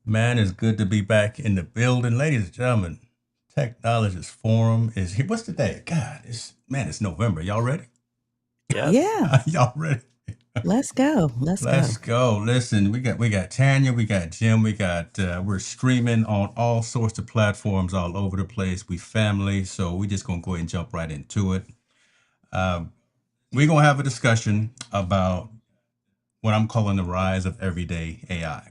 Man, it's good to be back in the building. Ladies and gentlemen, Technologist Forum is here. What's the day? God, it's November. Y'all ready? Yes. Yeah, Y'all ready? let's go. Let's Let's go. go. Listen, we got Tanya, we got Jim, we're streaming on all sorts of platforms all over the place. We family, so we just gonna go ahead and jump right into it. Um, we're gonna have a discussion about what I'm calling the rise of everyday AI.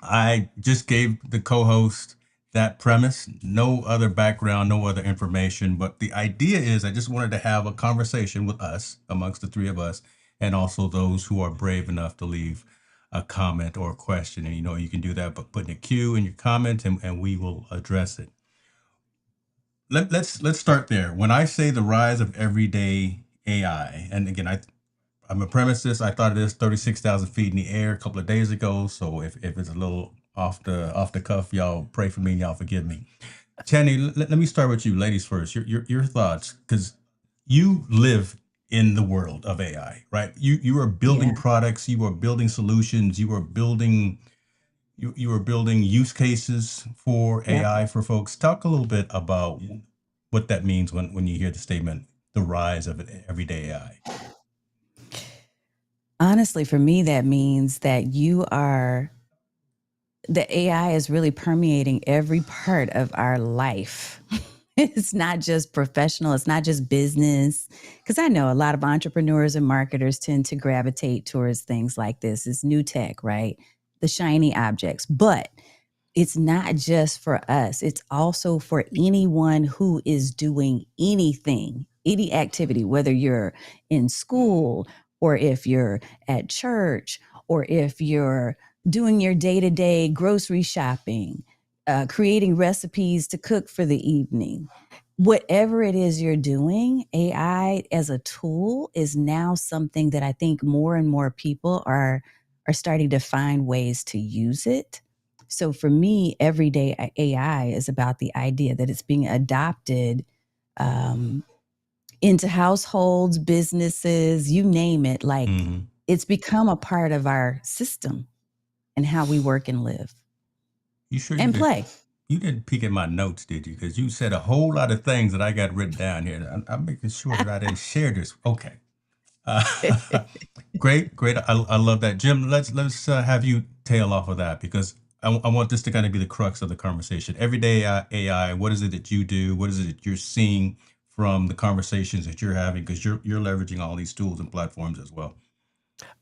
I just gave the co-host that premise, no other background, no other information, but the idea is I just wanted to have a conversation with us, amongst the three of us, and also those who are brave enough to leave a comment or a question. And you can do that by putting a Q in your comment, and we will address it. Let's start there. When I say the rise of everyday AI, and again, I'm a premises. I thought it is 36,000 feet in the air a couple of days ago. So if it's a little off the cuff, y'all pray for me and y'all forgive me. Channy, let me start with you, ladies first. Your thoughts, because you live in the world of AI, right? You are building Yeah. products, you are building solutions, you are building use cases for Yep. AI for folks. Talk a little bit about what that means when you hear the statement, the rise of everyday AI. Honestly, for me, that means that the AI is really permeating every part of our life. It's not just professional, it's not just business. Because I know a lot of entrepreneurs and marketers tend to gravitate towards things like this. It's new tech, right? The shiny objects. But it's not just for us, it's also for anyone who is doing anything, any activity, whether you're in school or if you're at church or if you're doing your day to day grocery shopping, creating recipes to cook for the evening. Whatever it is you're doing, AI as a tool is now something that I think more and more people are starting to find ways to use it. So for me, everyday AI is about the idea that it's being adopted um, into households, businesses, you name it. Like Mm-hmm. it's become a part of our system and how we work and live You sure you and did? play. You didn't peek at my notes, did you? Because you said a whole lot of things that I got written down here. I'm making sure that I didn't share this. Okay. Great, great. I love that, Jim. Let's have you tail off of that because I want this to kind of be the crux of the conversation. Everyday AI. What is it that you do? What is it that you're seeing from the conversations that you're having? Because you're leveraging all these tools and platforms as well.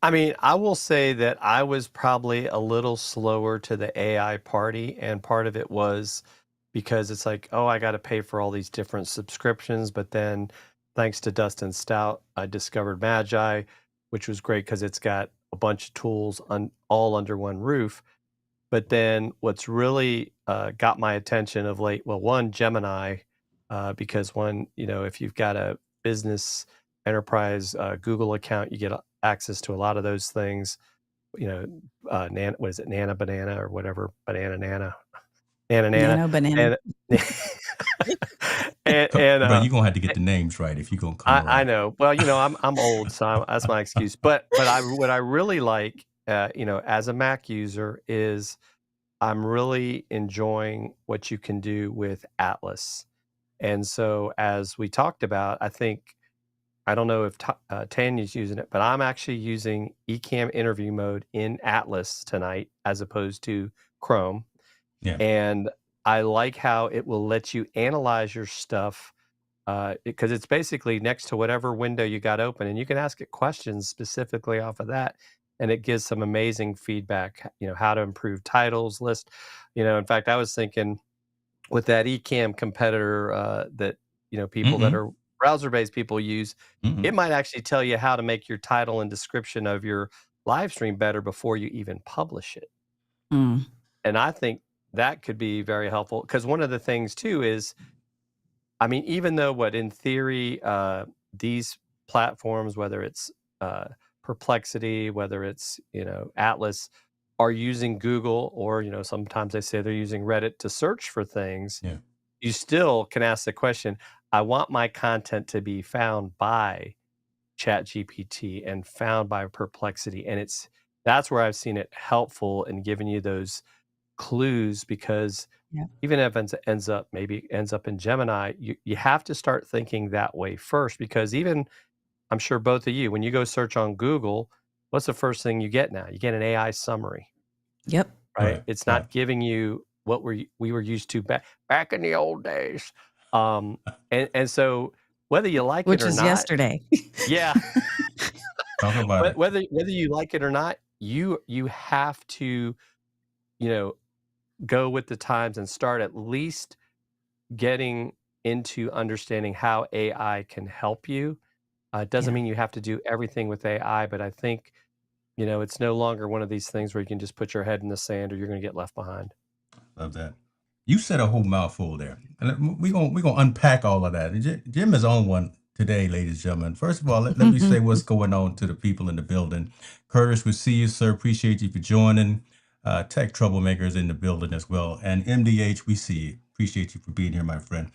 I mean, I will say that I was probably a little slower to the AI party, and part of it was because it's like, oh, I got to pay for all these different subscriptions. But then, thanks to Dustin Stout, I discovered Magi, which was great because it's got a bunch of tools all under one roof. But then, what's really got my attention of late, well, one, Gemini, because if you've got a business enterprise Google account, you get access to a lot of those things. What is it, Nana Banana or whatever, Banana Nana, Nana Nana, Nano banana. and and But you're gonna have to get the names right if you're gonna come I around. know. Well, I'm old, so that's my excuse. But what I really like, as a Mac user, is I'm really enjoying what you can do with Atlas. And so, as we talked about, I don't know if Tanya's using it, but I'm actually using Ecamm interview mode in Atlas tonight as opposed to Chrome. Yeah. And I like how it will let you analyze your stuff because it's basically next to whatever window you got open, and you can ask it questions specifically off of that, and it gives some amazing feedback. How to improve titles, list. In fact, I was thinking with that Ecamm competitor that people that Mm-mm. are browser-based people use, Mm-mm. it might actually tell you how to make your title and description of your live stream better before you even publish it. Mm. And I think that could be very helpful because one of the things too is, I mean, even though what in theory, these platforms, whether it's uh, Perplexity, whether it's Atlas, are using Google, or sometimes they say they're using Reddit to search for things, Yeah. you still can ask the question, I want my content to be found by ChatGPT and found by Perplexity. And that's where I've seen it helpful in giving you those clues, because Yeah. even if it ends up in Gemini, you have to start thinking that way first, because even I'm sure both of you, when you go search on Google, what's the first thing you get now? You get an AI summary, Yep. right? Right, It's right. not giving you what we were used to back in the old days. Um, and so whether you like it Which or is not, yesterday. yeah, Talk about it. whether you like it or not, you have to, you know, go with the times and start at least getting into understanding how AI can help you. It doesn't Yeah. mean you have to do everything with AI, but I think, it's no longer one of these things where you can just put your head in the sand or you're going to get left behind. Love that. You said a whole mouthful there. And we gonna unpack all of that. And Jim is on one today, ladies and gentlemen. First of all, let me say what's going on to the people in the building. Curtis, we see you, sir. Appreciate you for joining. Tech Troublemakers in the building as well. And MDH, we see you. Appreciate you for being here, my friend.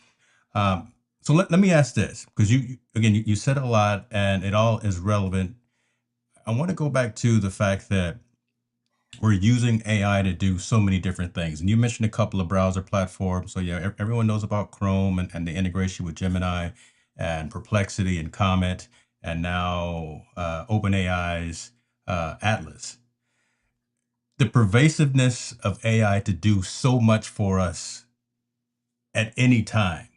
So let me ask this, because you said a lot and it all is relevant. I want to go back to the fact that we're using AI to do so many different things. And you mentioned a couple of browser platforms. So yeah, everyone knows about Chrome and the integration with Gemini and Perplexity and Comet, and now OpenAI's Atlas. The pervasiveness of AI to do so much for us at any time.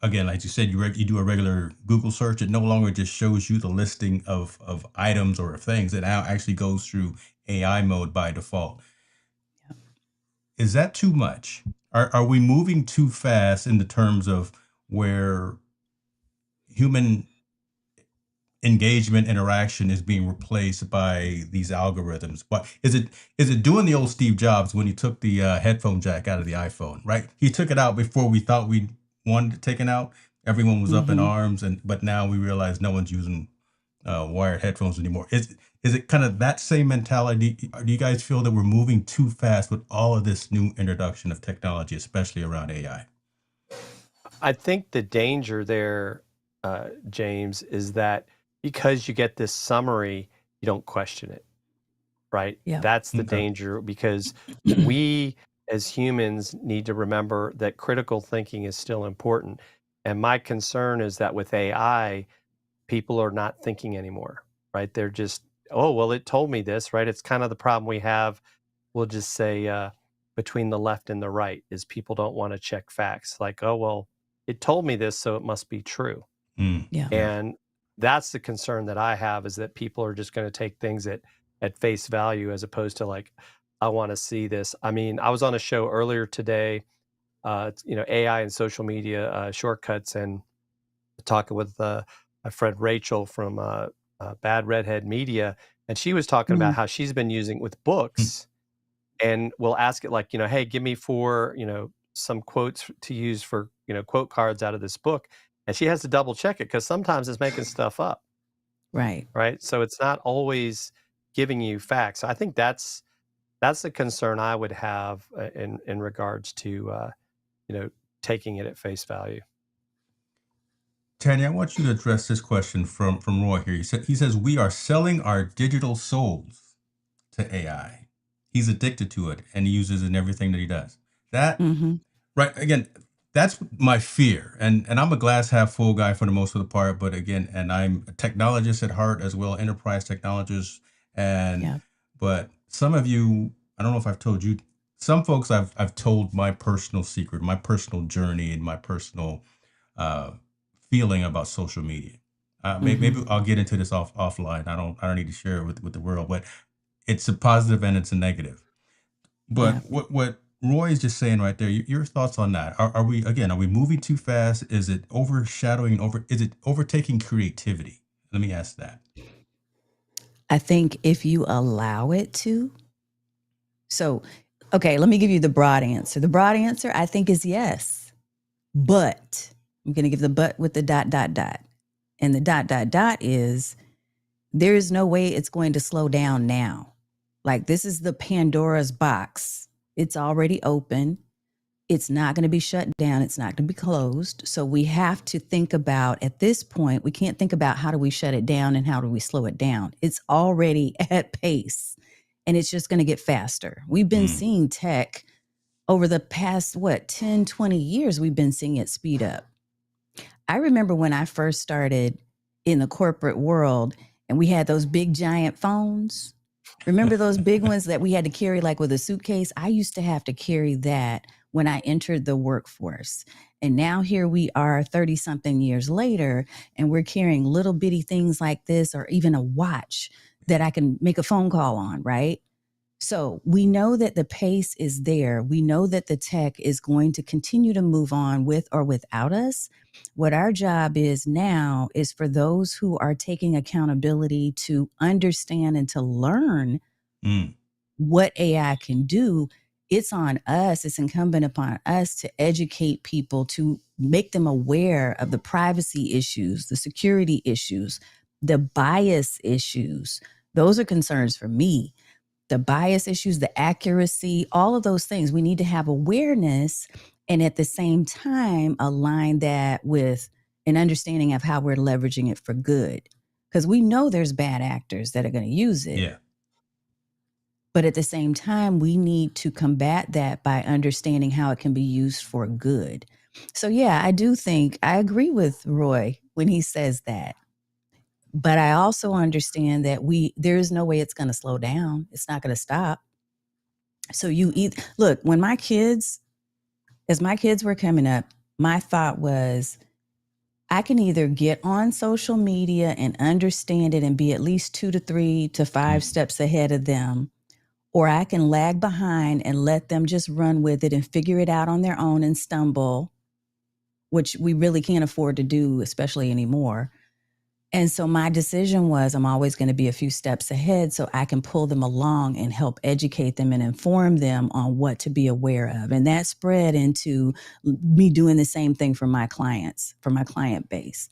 Again, like you said, you do a regular Google search. It no longer just shows you the listing of items or of things. It now actually goes through AI mode by default. Is that too much? Are we moving too fast in the terms of where human engagement interaction is being replaced by these algorithms? But is it doing the old Steve Jobs when he took the headphone jack out of the iPhone? Right, he took it out before we thought we wanted to take it out. Everyone was up in Hmm. arms, but now we realize no one's using wired headphones anymore. Is it kind of that same mentality? Do you guys feel that we're moving too fast with all of this new introduction of technology, especially around AI? I think the danger there, James, is that because you get this summary, you don't question it, right? Yeah. That's the Okay. danger, because we as humans need to remember that critical thinking is still important. And my concern is that with AI, people are not thinking anymore, right? They're just, oh, well, it told me this, right? It's kind of the problem we have, we'll just say, between the left and the right, is people don't want to check facts. Like, oh, well, it told me this, so it must be true. Yeah. Yeah. And that's the concern that I have, is that people are just going to take things at face value, as opposed to like, I want to see this. I mean, I was on a show earlier today, AI and social media shortcuts, and talking with my friend Rachel from Bad Redhead Media, and she was talking about Mm. how she's been using with Mm. books, and we'll ask it like, hey, give me four, some quotes to use for, quote cards out of this book, and she has to double check it because sometimes it's making stuff up, Right. right? So it's not always giving you facts. I think that's the concern I would have in regards to you know taking it at face value. Tanya, I want you to address this question from Roy here. He says we are selling our digital souls to AI. He's addicted to it and he uses it in everything that he does. That Hmm. right again, that's my fear. And I'm a glass half full guy for the most of the part, but again, and I'm a technologist at heart as well, enterprise technologist. And Yeah. but some of you, I don't know if I've told you, some folks I've told my personal secret, my personal journey, and my personal uh, feeling about social media. Hmm. Maybe I'll get into this offline. I don't need to share it with the world, but it's a positive and it's a negative. But Yeah. what Roy is just saying right there, your thoughts on that? Are we moving too fast? Is it overshadowing is it overtaking creativity? Let me ask that. I think if you allow it to, so, okay, let me give you the broad answer. The broad answer, I think, is yes. But I'm going to give the but with the dot, dot, dot. And the dot, dot, dot is there is no way it's going to slow down now. Like, this is the Pandora's box. It's already open. It's not going to be shut down. It's not going to be closed. So we have to think about, at this point, we can't think about how do we shut it down and how do we slow it down. It's already at pace and it's just going to get faster. We've been Mm, seeing tech. over the past, 10, 20 years, we've been seeing it speed up. I remember when I first started in the corporate world and we had those big giant phones. Remember those big ones that we had to carry like with a suitcase? I used to have to carry that when I entered the workforce. And now here we are 30 something years later, and we're carrying little bitty things like this, or even a watch that I can make a phone call on, right? So we know that the pace is there. We know that the tech is going to continue to move on with or without us. What our job is now is for those who are taking accountability to understand and to learn Mm, what AI can do. It's on us, it's incumbent upon us to educate people, to make them aware of the privacy issues, the security issues, the bias issues. Those are concerns for me. The bias issues, the accuracy, all of those things. We need to have awareness and at the same time align that with an understanding of how we're leveraging it for good. Because we know there's bad actors that are going to use it. yeah. But at the same time, we need to combat that by understanding how it can be used for good. So, yeah, I do think I agree with Roy when he says that. But I also understand that there is no way it's going to slow down. It's not going to stop. So look, as my kids were coming up, my thought was I can either get on social media and understand it and be at least 2 to 3 to 5 Mm, steps ahead of them, or I can lag behind and let them just run with it and figure it out on their own and stumble, which we really can't afford to do, especially anymore. And so my decision was I'm always going to be a few steps ahead so I can pull them along and help educate them and inform them on what to be aware of. And that spread into me doing the same thing for my clients, for my client base.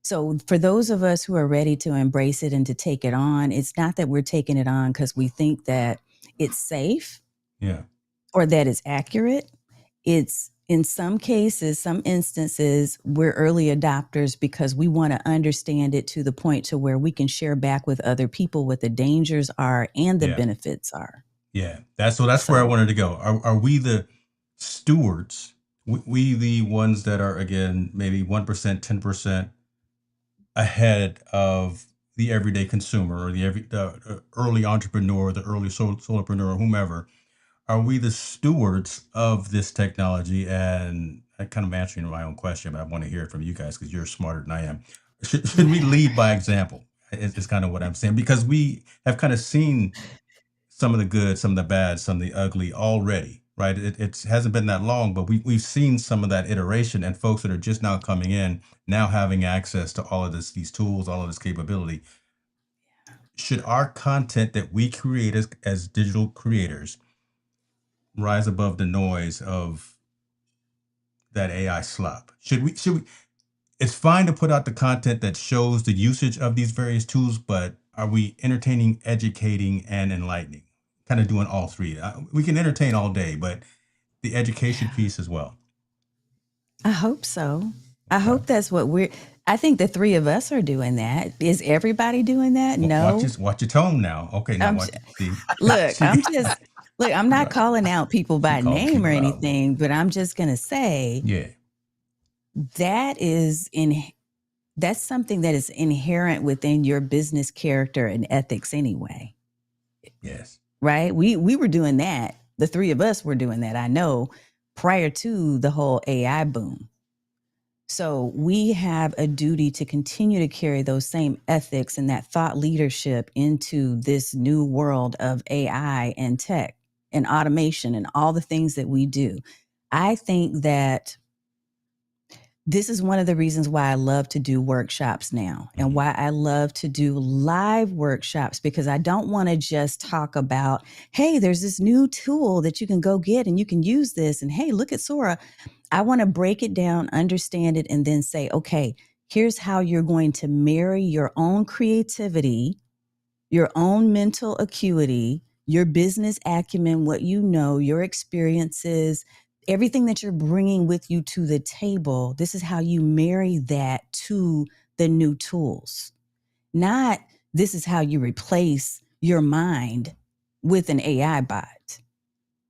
So for those of us who are ready to embrace it and to take it on, it's not that we're taking it on because we think that it's safe yeah. or that it's accurate. It's in some cases, some instances, we're early adopters because we want to understand it to the point to where we can share back with other people what the dangers are and the Yeah. benefits are. Yeah. That's where I So wanted to go. Are we the stewards? We the ones that are, again, maybe 1%, 10% ahead of the everyday consumer, or the early entrepreneur, the early solopreneur, whomever. Are we the stewards of this technology? And I kind of answering my own question, but I want to hear it from you guys because you're smarter than I am. Should we lead by example? Is kind of what I'm saying, because we have kind of seen some of the good, some of the bad, some of the ugly already, right? It hasn't been that long, but we've seen some of that iteration, and folks that are just now coming in, now having access to all of these tools, all of this capability. Should our content that we create as digital creators rise above the noise of that AI slop? Should we, it's fine to put out the content that shows the usage of these various tools, but are we entertaining, educating, and enlightening? Kind of doing all three. We can entertain all day, but the education piece as well. I hope so. I Okay. hope that's what I think the three of us are doing that. Is everybody doing that? No. Watch your tone now. Okay, now I'm, watch. See, look, she, I'm not right. calling out people She by calling name or people out. anything, but I'm just going to say Yeah. that that's something that is inherent within your business character and ethics anyway, Yes. right? We were doing that. The three of us were doing that. I know prior to the whole AI boom. So we have a duty to continue to carry those same ethics and that thought leadership into this new world of AI and tech and automation and all the things that we do. I think that this is one of the reasons why I love to do workshops now and Mhm. why I love to do live workshops, because I don't want to just talk about, hey, there's this new tool that you can go get and you can use this. And hey, look at Sora. I want to break it down, understand it, and then say, okay, here's how you're going to marry your own creativity, your own mental acuity, your business acumen, what you know, your experiences, everything that you're bringing with you to the table. This is how you marry that to the new tools. Not this is how you replace your mind with an AI bot.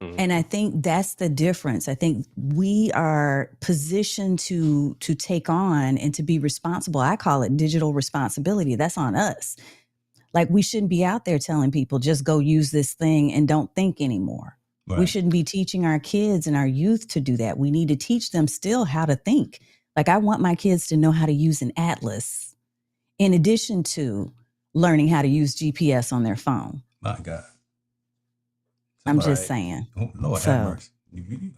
And I Mhm. think that's the difference. I think we are positioned to take on and to be responsible. I call it digital responsibility. That's on us. Like we shouldn't be out there telling people just go use this thing and don't think anymore. We Right. shouldn't be teaching our kids and our youth to do that. We need to teach them still how to think. Like I want my kids to know how to use an atlas in addition to learning how to use GPS on their phone. My God. I'm Somebody, just Right. saying. oh, Lord have So mercy.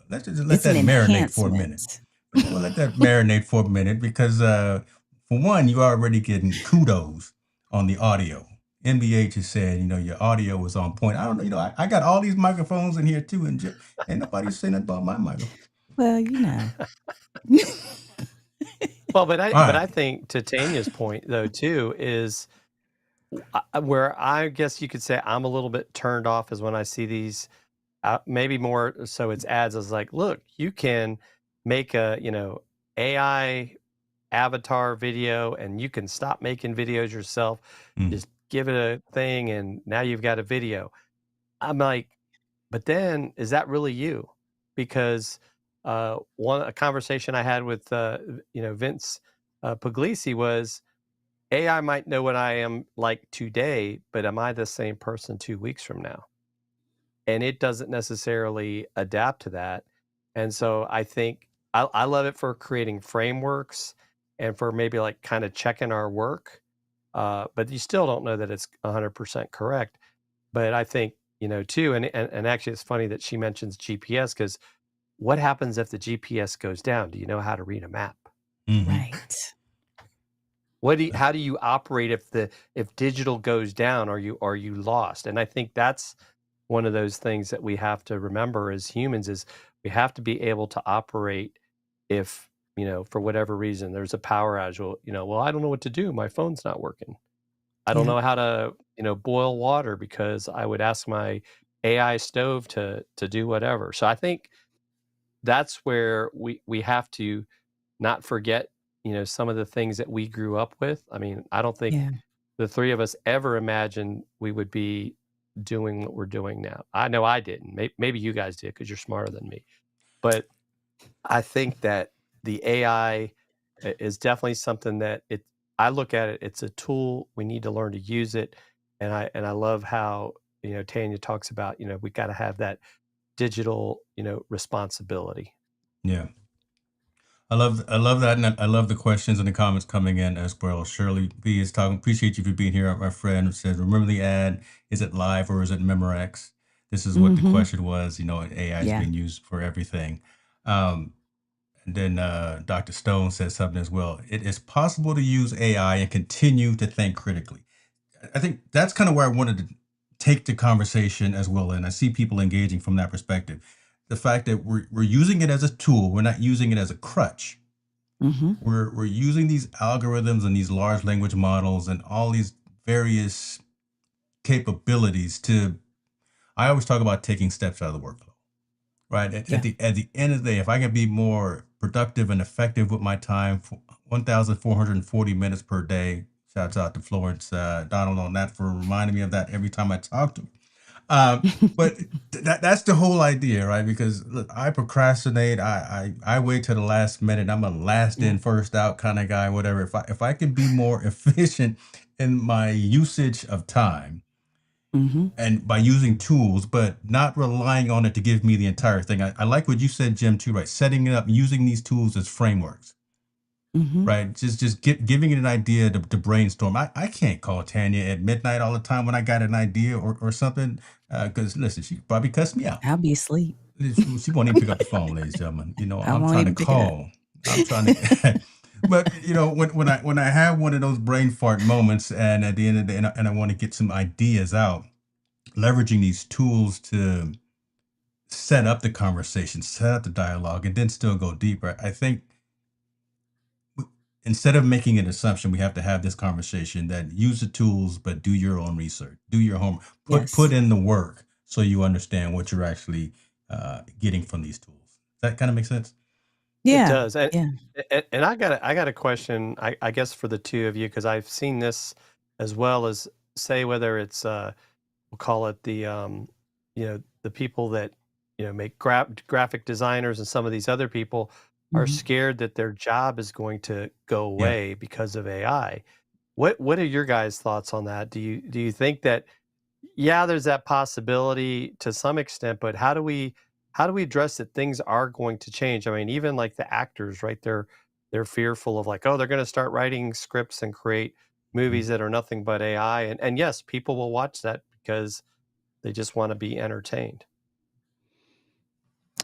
Let's just let it's an that marinate for a minute. enhancement. We'll let that marinate for a minute because, for one, you're already getting kudos on the audio. MBH is saying, your audio was on point. I don't know, I got all these microphones in here too, and ain't nobody saying nothing about my microphone. Well, you know. Well, All but right. I think to Tanya's point though too is where I guess you could say I'm a little bit turned off is when I see these maybe more so it's ads. I was like, look, you can make a AI avatar video and you can stop making videos yourself. Mm, Just give it a thing and now you've got a video. I'm like, but then is that really you? Because a conversation I had with Vince Puglisi was AI might know what I am like today, but am I the same person 2 weeks from now? And it doesn't necessarily adapt to that. And so I think I love it for creating frameworks and for maybe like kind of checking our work. But you still don't know that it's 100% correct. But I think, too, and actually it's funny that she mentions GPS because what happens if the GPS goes down? Do you know how to read a map? hmm Right. How do you operate if digital goes down? Are you lost? And I think that's one of those things that we have to remember as humans is we have to be able to operate if, for whatever reason there's a power outage. Well, I don't know what to do. My phone's not working. I don't Yeah. know how to, boil water because I would ask my AI stove to do whatever. So I think that's where we have to not forget, some of the things that we grew up with. I mean, I don't think Yeah. the three of us ever imagined we would be doing what we're doing now. I know I didn't. Maybe you guys did because you're smarter than me. But I think that the AI is definitely something that I look at it. It's a tool. We need to learn to use it, and I love how Tanya talks about we got to have that digital responsibility. Yeah. I love that, and I love the questions and the comments coming in as well. Shirley B is talking. Appreciate you for being here. My friend says, "Remember the ad? Is it live or is it Memorex?" This is what the Mm-hmm. question was. AI is Yeah. being used for everything. Um, and then Dr. Stone says something as well. It is possible to use AI and continue to think critically. I think that's kind of where I wanted to take the conversation as well, and I see people engaging from that perspective. The fact that we're using it as a tool, we're not using it as a crutch. Mm-hmm. We're using these algorithms and these large language models and all these various capabilities to. I always talk about taking steps out of the workflow, right? At Yeah. the end of the day, if I can be more productive and effective with my time, 1,440 minutes per day. Shouts out to Florence Donald on that for reminding me of that every time I talk to her. Um, but that's the whole idea, right? Because look, I procrastinate. I wait till the last minute. I'm a last Yeah. in, first out kind of guy. Whatever. If I can be more efficient in my usage of time Mm-hmm. and by using tools, but not relying on it to give me the entire thing. I like what you said, Jim, too. Right, setting it up, using these tools as frameworks. Mm-hmm. Right, just giving it an idea to brainstorm. I can't call Tanya at midnight all the time when I got an idea or something. Because listen, she probably cussed me out. I'll be asleep. She won't even pick up the phone, ladies and gentlemen. I I'm won't trying to even pick it up. call. I'm trying to. But when I have one of those brain fart moments, and at the end of the day, and I want to get some ideas out, leveraging these tools to set up the conversation, set up the dialogue, and then still go deeper. I think instead of making an assumption, we have to have this conversation that use the tools, but do your own research, do your homework, put Yes. in the work so you understand what you're actually getting from these tools. Does that kind of make sense? It Yeah. does, and Yeah. and I got a question, I guess for the two of you because I've seen this as well as say whether it's we'll call it the the people that make graphic designers and some of these other people are Mhm. scared that their job is going to go Yeah. away because of AI. What are your guys' thoughts on that? Do you think that, yeah, there's that possibility to some extent, but how do we address that things are going to change? I mean, even like the actors, right? They're fearful of like, oh, they're going to start writing scripts and create movies Mhm. that are nothing but AI. And yes, people will watch that because they just want to be entertained.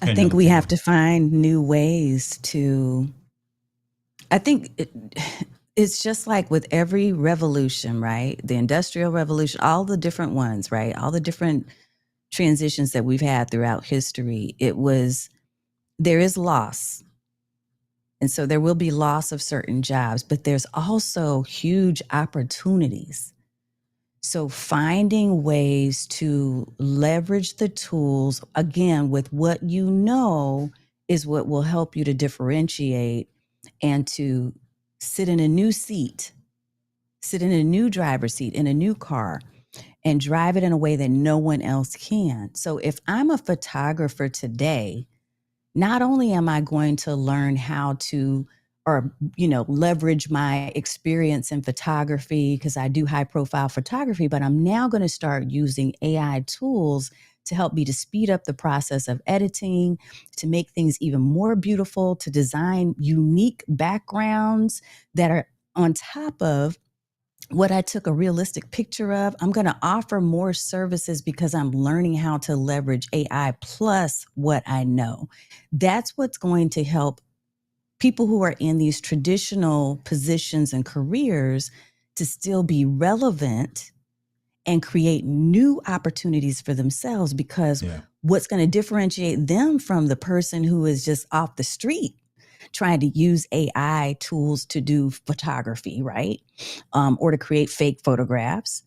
I And your think we have opinion. to find new ways to. I think it's just like with every revolution, right? The Industrial Revolution, all the different ones, right? All the different transitions that we've had throughout history. There is loss. And so there will be loss of certain jobs, but there's also huge opportunities. So finding ways to leverage the tools, again, with what you know, is what will help you to differentiate and to sit in a new seat, sit in a new driver's seat, in a new car, and drive it in a way that no one else can. So if I'm a photographer today, not only am I going to learn how to, or leverage my experience in photography because I do high profile photography, but I'm now going to start using AI tools to help me to speed up the process of editing, to make things even more beautiful, to design unique backgrounds that are on top of what I took a realistic picture of. I'm going to offer more services because I'm learning how to leverage AI plus what I know. That's what's going to help people who are in these traditional positions and careers to still be relevant and create new opportunities for themselves, because Yeah. what's going to differentiate them from the person who is just off the street trying to use AI tools to do photography, right? Or to create fake photographs.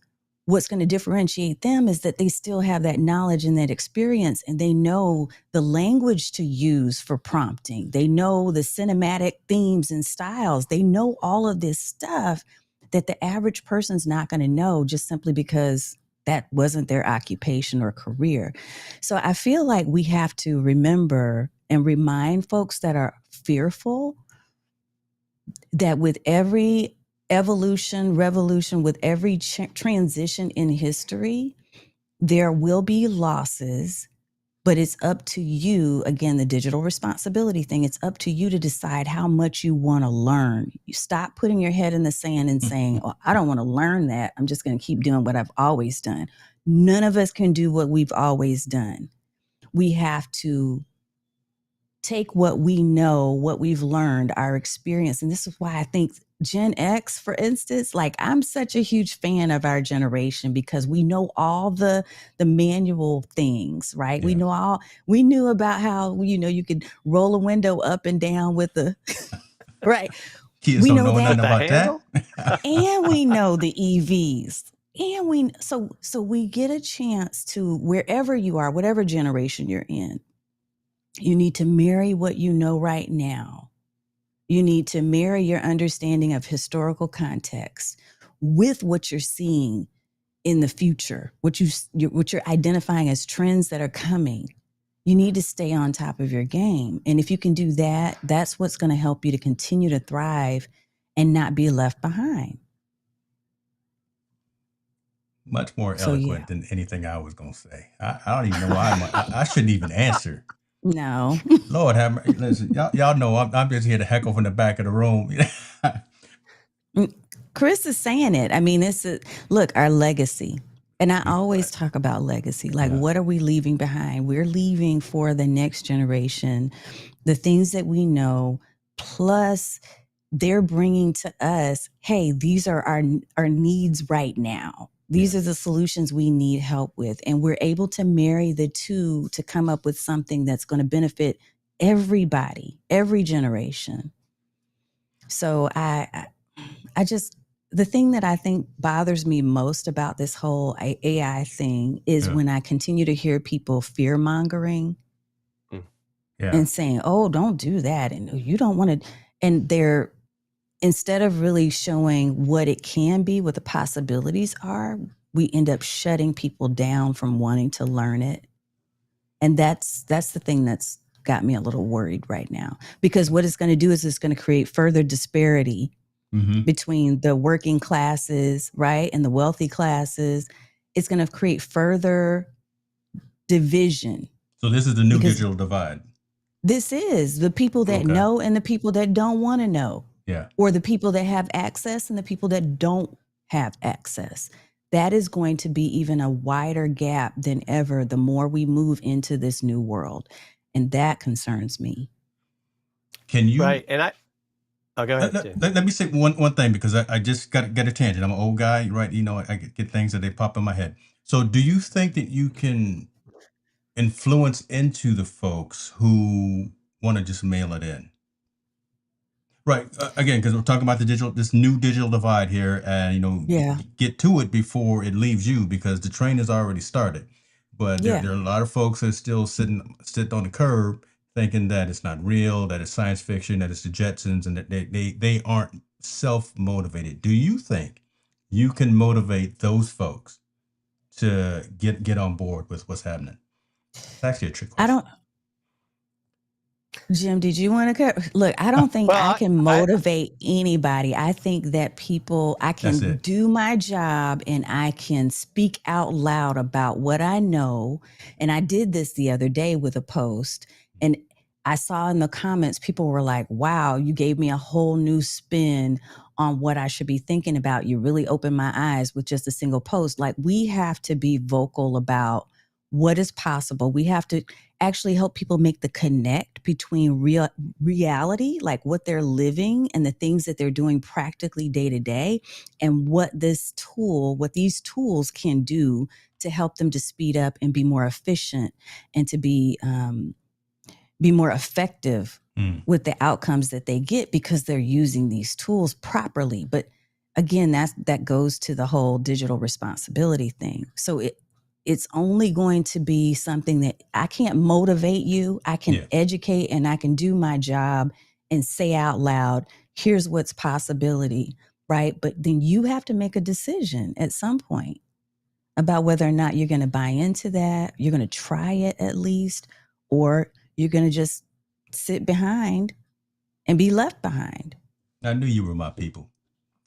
What's going to differentiate them is that they still have that knowledge and that experience, and they know the language to use for prompting. They know the cinematic themes and styles. They know all of this stuff that the average person's not going to know just simply because that wasn't their occupation or career. So I feel like we have to remember and remind folks that are fearful that with every revolution, with every transition in history, there will be losses, but it's up to you. Again, the digital responsibility thing, it's up to you to decide how much you want to learn. You stop putting your head in the sand and saying, oh, I don't want to learn that. I'm just going to keep doing what I've always done. None of us can do what we've always done. We have to take what we know, what we've learned, our experience. And this is why I think Gen X, for instance, like I'm such a huge fan of our generation because we know all the manual things, right? Yeah. We knew about how, you could roll a window up and down with the right. Kids We don't know know that. nothing With a about that. handle? And we know the EVs. And so we get a chance to, wherever you are, whatever generation you're in, you need to marry what you know right now. You need to marry your understanding of historical context with what you're seeing in the future, what you're identifying as trends that are coming. You need to stay on top of your game. And if you can do that, that's what's going to help you to continue to thrive and not be left behind. Much more So eloquent yeah. than anything I was going to say. I don't even know why I shouldn't even answer. No. Lord have mercy. Listen, y'all know I'm just here to heckle from the back of the room. Chris is saying it. I mean, look, our legacy. And I always Right. talk about legacy. Like, Yeah. what are we leaving behind? We're leaving for the next generation the things that we know, plus they're bringing to us, hey, these are our needs right now. Yeah. These are the solutions we need help with. And we're able to marry the two to come up with something that's going to benefit everybody, every generation. So I just, the thing that I think bothers me most about this whole AI thing is Yeah. when I continue to hear people fear mongering Mm. Yeah. and saying, oh, don't do that. And you don't want to, and they're, instead of really showing what it can be, what the possibilities are, we end up shutting people down from wanting to learn it. And that's the thing that's got me a little worried right now, because what it's going to do is it's going to create further disparity Mm-hmm. between the working classes, right, and the wealthy classes. It's going to create further division, So this is the new because digital divide. this is the people that Okay. know and the people that don't want to know, Yeah. or the people that have access and the people that don't have access. That is going to be even a wider gap than ever the more we move into this new world. And that concerns me. Can you Right. And oh, go ahead, Jim. let me say one thing, because I just got to get a tangent. I'm an old guy, right? You know, I get things that they pop in my head. So do you think that you can influence into the folks who want to just mail it in? Right. Again, because we're talking about this new digital divide here, and Yeah. get to it before it leaves you, because the train has already started. But Yeah. there are a lot of folks that are still sitting on the curb, thinking that it's not real, that it's science fiction, that it's the Jetsons, and that they aren't self motivated. Do you think you can motivate those folks to get on board with what's happening? It's actually a trick I question. don't Jim, did you want to look? I don't think Well, I can I motivate anybody. I think that I That's can it. do my job and I can speak out loud about what I know. And I did this the other day with a post, and I saw in the comments, people were like, wow, you gave me a whole new spin on what I should be thinking about. You really opened my eyes with just a single post. Like, we have to be vocal about what is possible. We have to actually help people make the connect between reality, like what they're living and the things that they're doing practically day to day, and what these tools can do to help them to speed up and be more efficient, and to be more effective Mm, with the outcomes that they get, because they're using these tools properly. But again, that goes to the whole digital responsibility thing. So it's only going to be something that I can't motivate you. I can yeah. educate and I can do my job and say out loud, here's what's possibility, right? But then you have to make a decision at some point about whether or not you're going to buy into that, you're going to try it at least, or you're going to just sit behind and be left behind. I knew you were my people.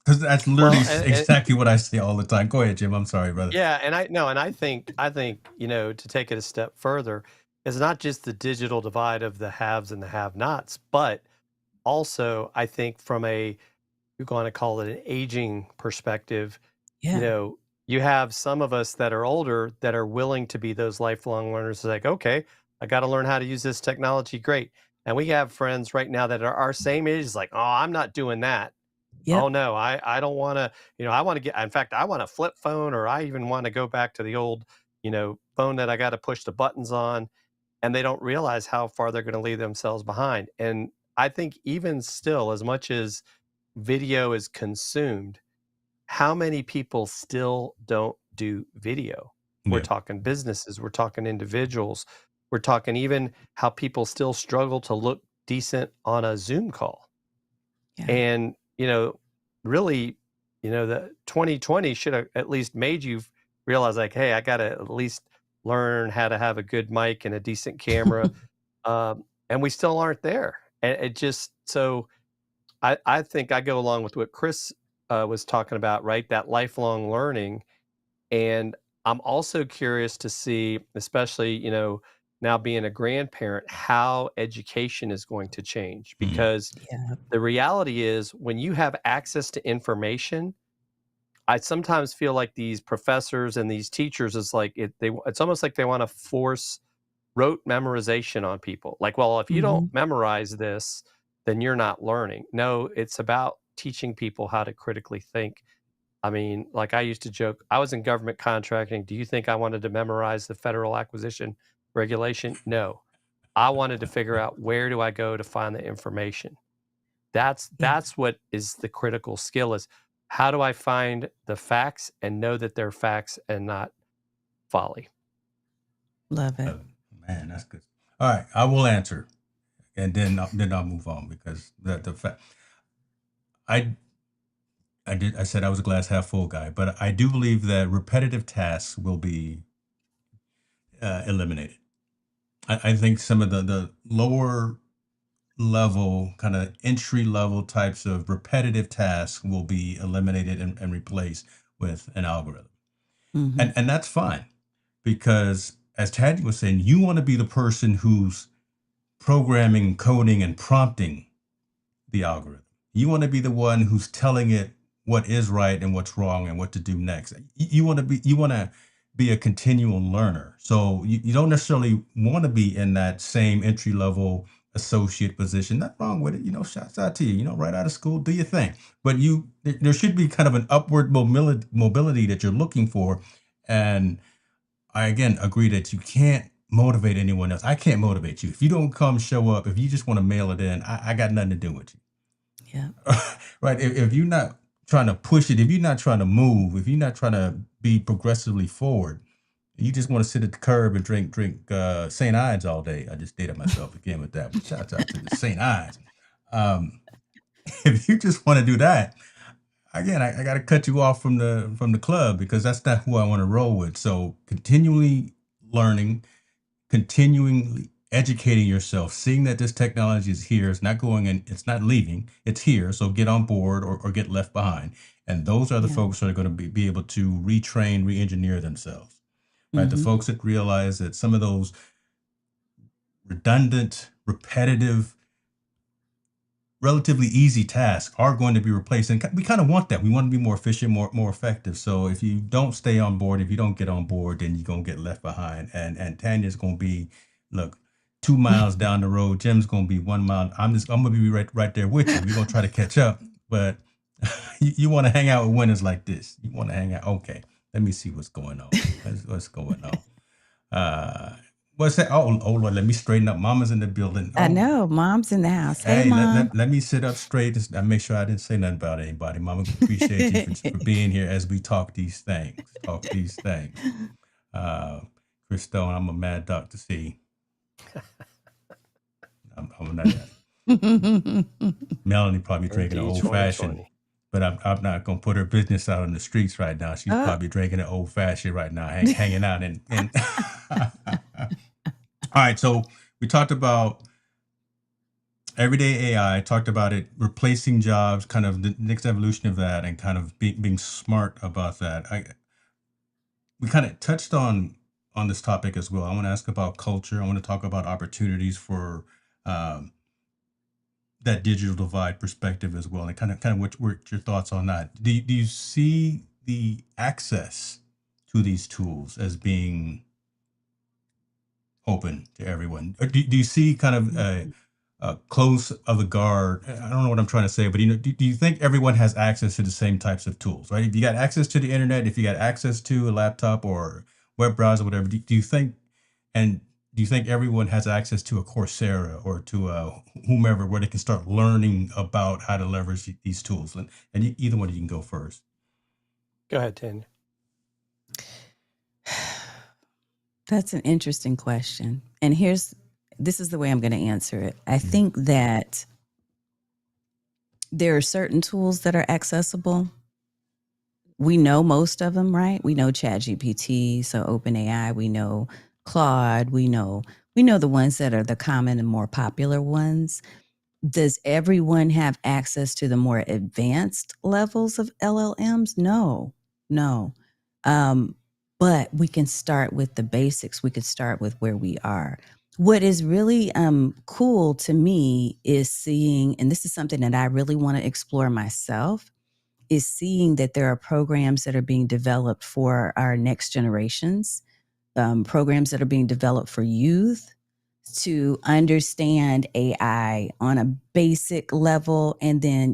Because that's literally well, and exactly what I say all the time. Go ahead, Jim. I'm sorry, brother. yeah, and I no, and I think, to take it a step further, is not just the digital divide of the haves and the have-nots, but also I think from you're going to call it an aging perspective, you Yeah. know, you have some of us that are older that are willing to be those lifelong learners. Like, okay, I got to learn how to use this technology. Great. And we have friends right now that are our same age. It's like, oh, I'm not doing that. Oh Yep. no, I don't want to, I want to in fact, I want a flip phone, or I even want to go back to the old, phone that I got to push the buttons on. And they don't realize how far they're going to leave themselves behind. And I think even still, as much as video is consumed, how many people still don't do video? We're Yeah. talking businesses, we're talking individuals, we're talking even how people still struggle to look decent on a Zoom call. Yeah. And, really, the 2020 should have at least made you realize, like, hey, I got to at least learn how to have a good mic and a decent camera. And we still aren't there. And it just, so I think I go along with what Chris was talking about, right? That lifelong learning. And I'm also curious to see, especially, now being a grandparent, how education is going to change. Mm, Because Yeah. the reality is, when you have access to information, I sometimes feel like these professors and these teachers is like it's almost like they want to force rote memorization on people. Like, well, if you don't Hmm. memorize this, then you're not learning. No, it's about teaching people how to critically think. I mean, like I used to joke, I was in government contracting. Do you think I wanted to memorize the federal acquisition regulation? No. I wanted to figure out, where do I go to find the information? Yeah. That's what is the critical skill, is how do I find the facts and know that they're facts and not folly? Love it. uh, man, that's good. All right, I will answer, and then I'll move on, because the fact I I said I was a glass half full guy, but I do believe that repetitive tasks will be eliminated. I think some of the lower level, kind of entry level types of repetitive tasks will be eliminated and replaced with an algorithm. Mm-hmm. And that's fine because as Tad was saying, you want to be the person who's programming, coding, and prompting the algorithm. You want to be the one who's telling it what is right and what's wrong and what to do next. You want to be a continual learner. So you don't necessarily want to be in that same entry level associate position. Nothing wrong with it. Shouts out to you. Right out of school, do your thing. But there should be kind of an upward mobility that you're looking for. And I again agree that you can't motivate anyone else. I can't motivate you. If you don't come show up, if you just want to mail it in, I got nothing to do with you. Yeah. Right. If you're not trying to push it, if you're not trying to move, if you're not trying to be progressively forward, you just want to sit at the curb and drink St. Ides all day. I just dated myself again with that. But shout out to the St. Ides. Um, if you just want to do that, again, I got to cut you off from the club because that's not who I want to roll with. So continually learning, continually educating yourself, seeing that this technology is here, it's not going and it's not leaving, it's here. So get on board or get left behind. And those are the Yeah. folks that are going to be able to retrain, re-engineer themselves. Right. The Mm-hmm. folks that realize that some of those redundant, repetitive, relatively easy tasks are going to be replaced. And we kind of want that. We want to be more efficient, more effective. So if you don't stay on board, if you don't get on board, then you're going to get left behind. And Tanya's going to be, look, 2 miles down the road. Jim's going to be 1 mile. I'm going to be right there with you. We're going to try to catch up. But you want to hang out with winners like this. You want to hang out. Okay, let me see what's going on. What's going on. What's that? Oh Lord, let me straighten up. Mama's in the building. I Oh, know. Mom's in the house. Hey, hey, let, Mom. let, let me sit up straight. I make sure I didn't say nothing about anybody. Mama, appreciate you for being here as we talk these things. Uh, Chris Stone, I'm a mad dog to see. I'm not. Melanie probably drinking an Guarantee old fashioned, 2020. but I'm not gonna put her business out on the streets right now. She's Oh, probably drinking an old fashioned right now, hanging out and. All right, so we talked about everyday AI, talked about it replacing jobs, kind of the next evolution of that, and kind of being smart about that. We kind of touched on this topic as well. I want to ask about culture. I want to talk about opportunities for um, that digital divide perspective as well, and kind of what your thoughts on that. Do you see the access to these tools as being open to everyone? Or do you see kind of close of the guard? I don't know what I'm trying to say, but do you think everyone has access to the same types of tools, right? If you got access to the internet, if you got access to a laptop or web browser, whatever, do you think, and do you think everyone has access to a Coursera or to a whomever where they can start learning about how to leverage these tools? And either one, you can go first. Go ahead, Tanya. that's an interesting question. And this is the way I'm going to answer it. I think that there are certain tools that are accessible. We know most of them, right? We know ChatGPT, so OpenAI, we know Claude, we know the ones that are the common and more popular ones. Does everyone have access to the more advanced levels of LLMs? No, no. Um, but we can start with the basics. We could start with where we are. What is really cool to me is seeing, and this is something that I really want to explore myself, is seeing that there are programs that are being developed for our next generations, programs that are being developed for youth to understand AI on a basic level, and then,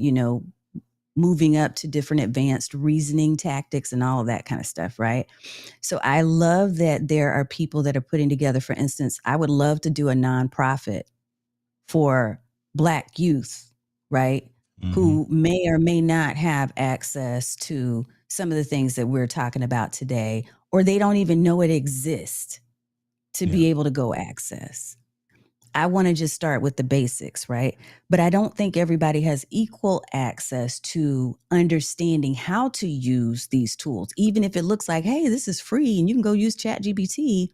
moving up to different advanced reasoning tactics and all of that kind of stuff, right? So I love that there are people that are putting together, for instance, I would love to do a nonprofit for Black youth, right? Mm-hmm. Who may or may not have access to some of the things that we're talking about today, or they don't even know it exists to Yeah. be able to go access. I want to just start with the basics, right? But I don't think everybody has equal access to understanding how to use these tools. Even if it looks like, hey, this is free and you can go use ChatGPT,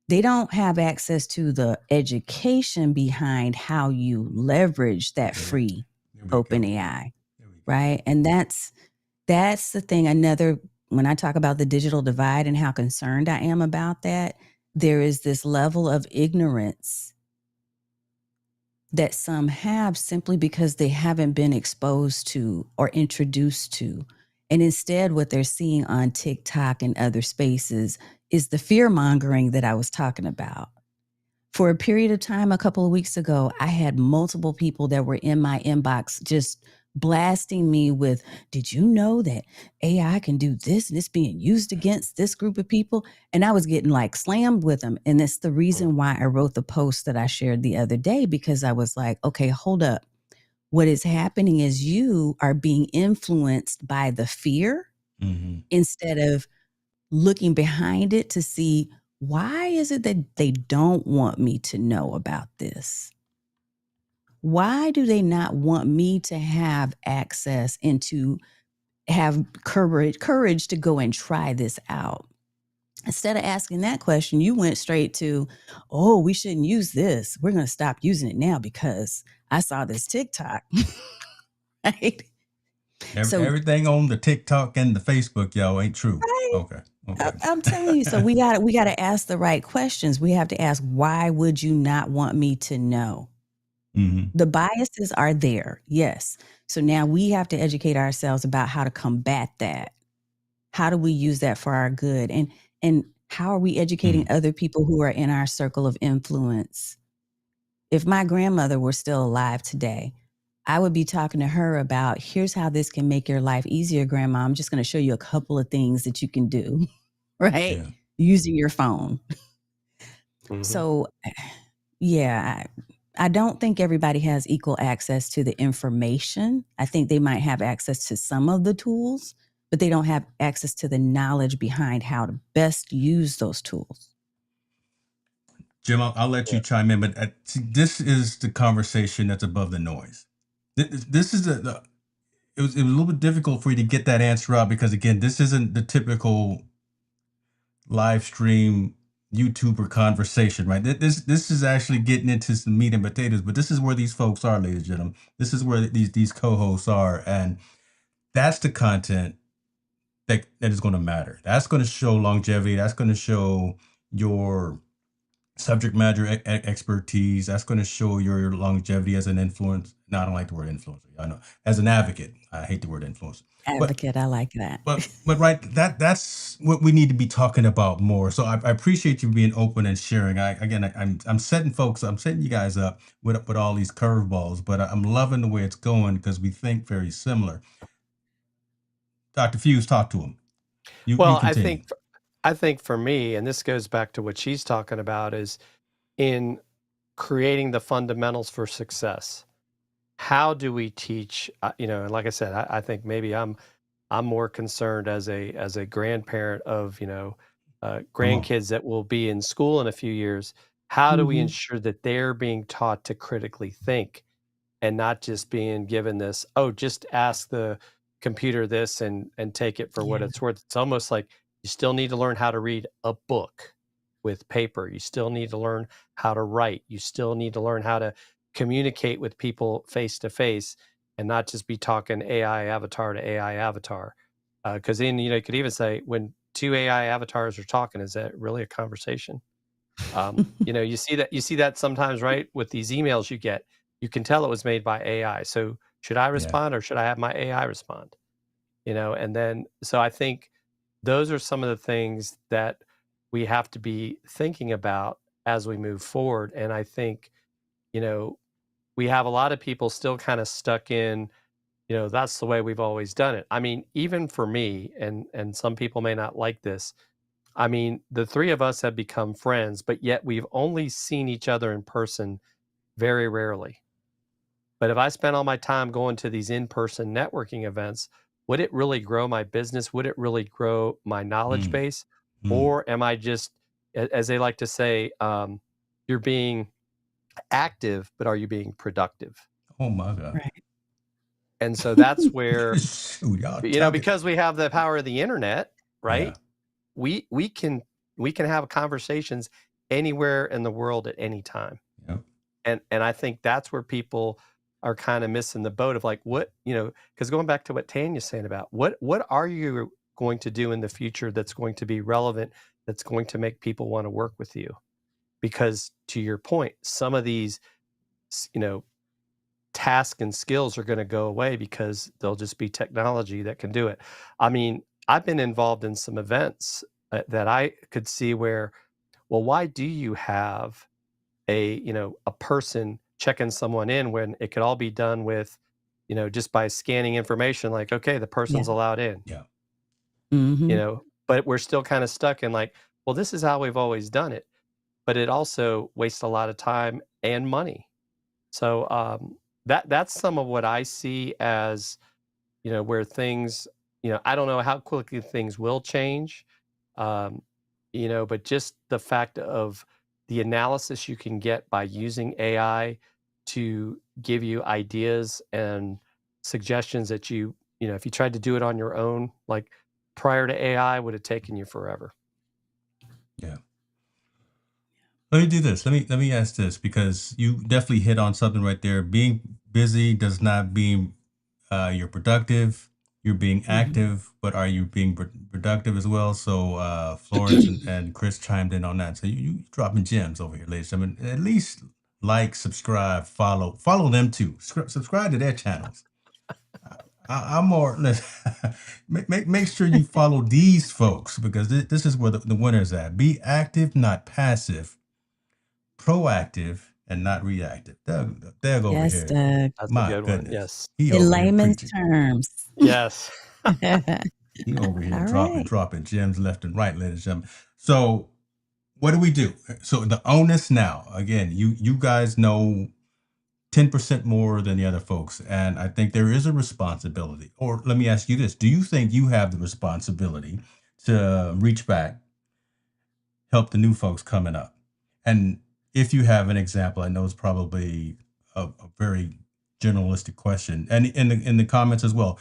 they don't have access to the education behind how you leverage that Yeah. free There we open go. AI, There we go. right? And that's the thing. When I talk about the digital divide and how concerned I am about that, there is this level of ignorance that some have simply because they haven't been exposed to or introduced to. And instead, what they're seeing on TikTok and other spaces is the fear mongering that I was talking about. For a period of time, a couple of weeks ago, I had multiple people that were in my inbox just blasting me with, did you know that AI can do this and it's being used against this group of people? And I was getting like slammed with them. And that's the reason why I wrote the post that I shared the other day, because I was like, okay, hold up. What is happening is you are being influenced by the fear instead of looking behind it to see, why is it that they don't want me to know about this? Why do they not want me to have access and to have courage to go and try this out? Instead of asking that question, you went straight to, oh, we shouldn't use this. We're going to stop using it now because I saw this TikTok. Right? So, Everything on the TikTok and the Facebook, y'all, ain't true. right? Okay. Okay. I'm telling you. So we got to ask the right questions. We have to ask, why would you not want me to know? The biases are there, yes. So now we have to educate ourselves about how to combat that. How do we use that for our good? And how are we educating other people who are in our circle of influence? If my grandmother were still alive today, I would be talking to her about, here's how this can make your life easier, Grandma. I'm just going to show you a couple of things that you can do, right? Yeah. Using your phone. Mhm. So, yeah, I don't think everybody has equal access to the information. I think they might have access to some of the tools, but they don't have access to the knowledge behind how to best use those tools. Jim, I'll let you chime in, but see, this is the conversation that's above the noise. This is it was a little bit difficult for you to get that answer out because, again, this isn't the typical live stream YouTuber conversation, right? This is actually getting into some meat and potatoes, but this is where these folks are, ladies and gentlemen. This is where these co-hosts are, and that's the content that is going to matter. That's going to show longevity. That's going to show your subject matter expertise. That's going to show your longevity as an influence. No, I don't like the word influencer. I know, as an advocate, I hate the word influencer. But Advocate, I like that. right, that's what we need to be talking about more. So I appreciate you being open and sharing. I'm setting you guys up with all these curveballs, but I'm loving the way it's going because we think very similar. Dr. Fuse, talk to him. You Well, continue. I think for me, and this goes back to what she's talking about, is in creating the fundamentals for success. How do we teach? And like I said, I think maybe I'm more concerned as a grandparent of Come on. grandkids that will be in school in a few years. How do we Mhm. ensure that they're being taught to critically think and not just being given this, oh, just ask the computer this and take it for what Yeah. it's worth? It's almost like you still need to learn how to read a book with paper. You still need to learn how to write. You still need to learn how to communicate with people face to face and not just be talking AI avatar to AI avatar. Because then, you could even say when two AI avatars are talking, is that really a conversation? You see that sometimes, right? With these emails you get, you can tell it was made by AI. So should I Yeah. respond or should I have my AI respond? And then so I think those are some of the things that we have to be thinking about as we move forward. And I think, you know, we have a lot of people still kind of stuck in, that's the way we've always done it. I mean, even for me, and some people may not like this. I mean, the three of us have become friends, but yet we've only seen each other in person very rarely. But if I spent all my time going to these in-person networking events, would it really grow my business? Would it really grow my knowledge Mm, base? mm. Or am I just, as they like to say, you're being active, but are you being productive? Oh my God. Right. And so that's where, Shoot, y'all talking. because we have the power of the internet, Yeah. right? We can have conversations anywhere in the world at any time. Yep. And I think that's where people are kind of missing the boat of like, what, because going back to what Tanya's saying about what are you going to do in the future that's going to be relevant, that's going to make people want to work with you? Because to your point, some of these, tasks and skills are going to go away because there'll just be technology that can do it. I mean, I've been involved in some events that I could see where, well, why do you have a person checking someone in when it could all be done with, just by scanning information like, okay, the Yeah. person's allowed in, Yeah. Hmm. but we're still kind of stuck in like, well, this is how we've always done it. But it also wastes a lot of time and money. So that's some of what I see as, where things, I don't know how quickly things will change, um, but just the fact of the analysis you can get by using AI to give you ideas and suggestions that if you tried to do it on your own, like prior to AI, would have taken you forever. Yeah. Let me do this. Let me ask this because you definitely hit on something right there. Being busy does not mean you're productive. You're being Hmm. active, but are you being productive as well? So Florence and Chris chimed in on that. So you dropping gems over here, ladies and gentlemen. At least like, subscribe, follow them too. Subscribe to their channels. I'm more make sure you follow these folks because this is where the winner's at. Be active, not passive, proactive and not reactive. Doug over Yes, here. Doug. That's a My good one. goodness. Yes. He In over here layman's preaching. terms. Yes. All He over here right. dropping gems left and right, ladies and gentlemen. So what do we do? So the onus now, again, you guys know 10% more than the other folks. And I think there is a responsibility. Or let me ask you this. Do you think you have the responsibility to reach back, help the new folks coming up? And if you have an example, I know it's probably a very generalistic question. And in the comments as well,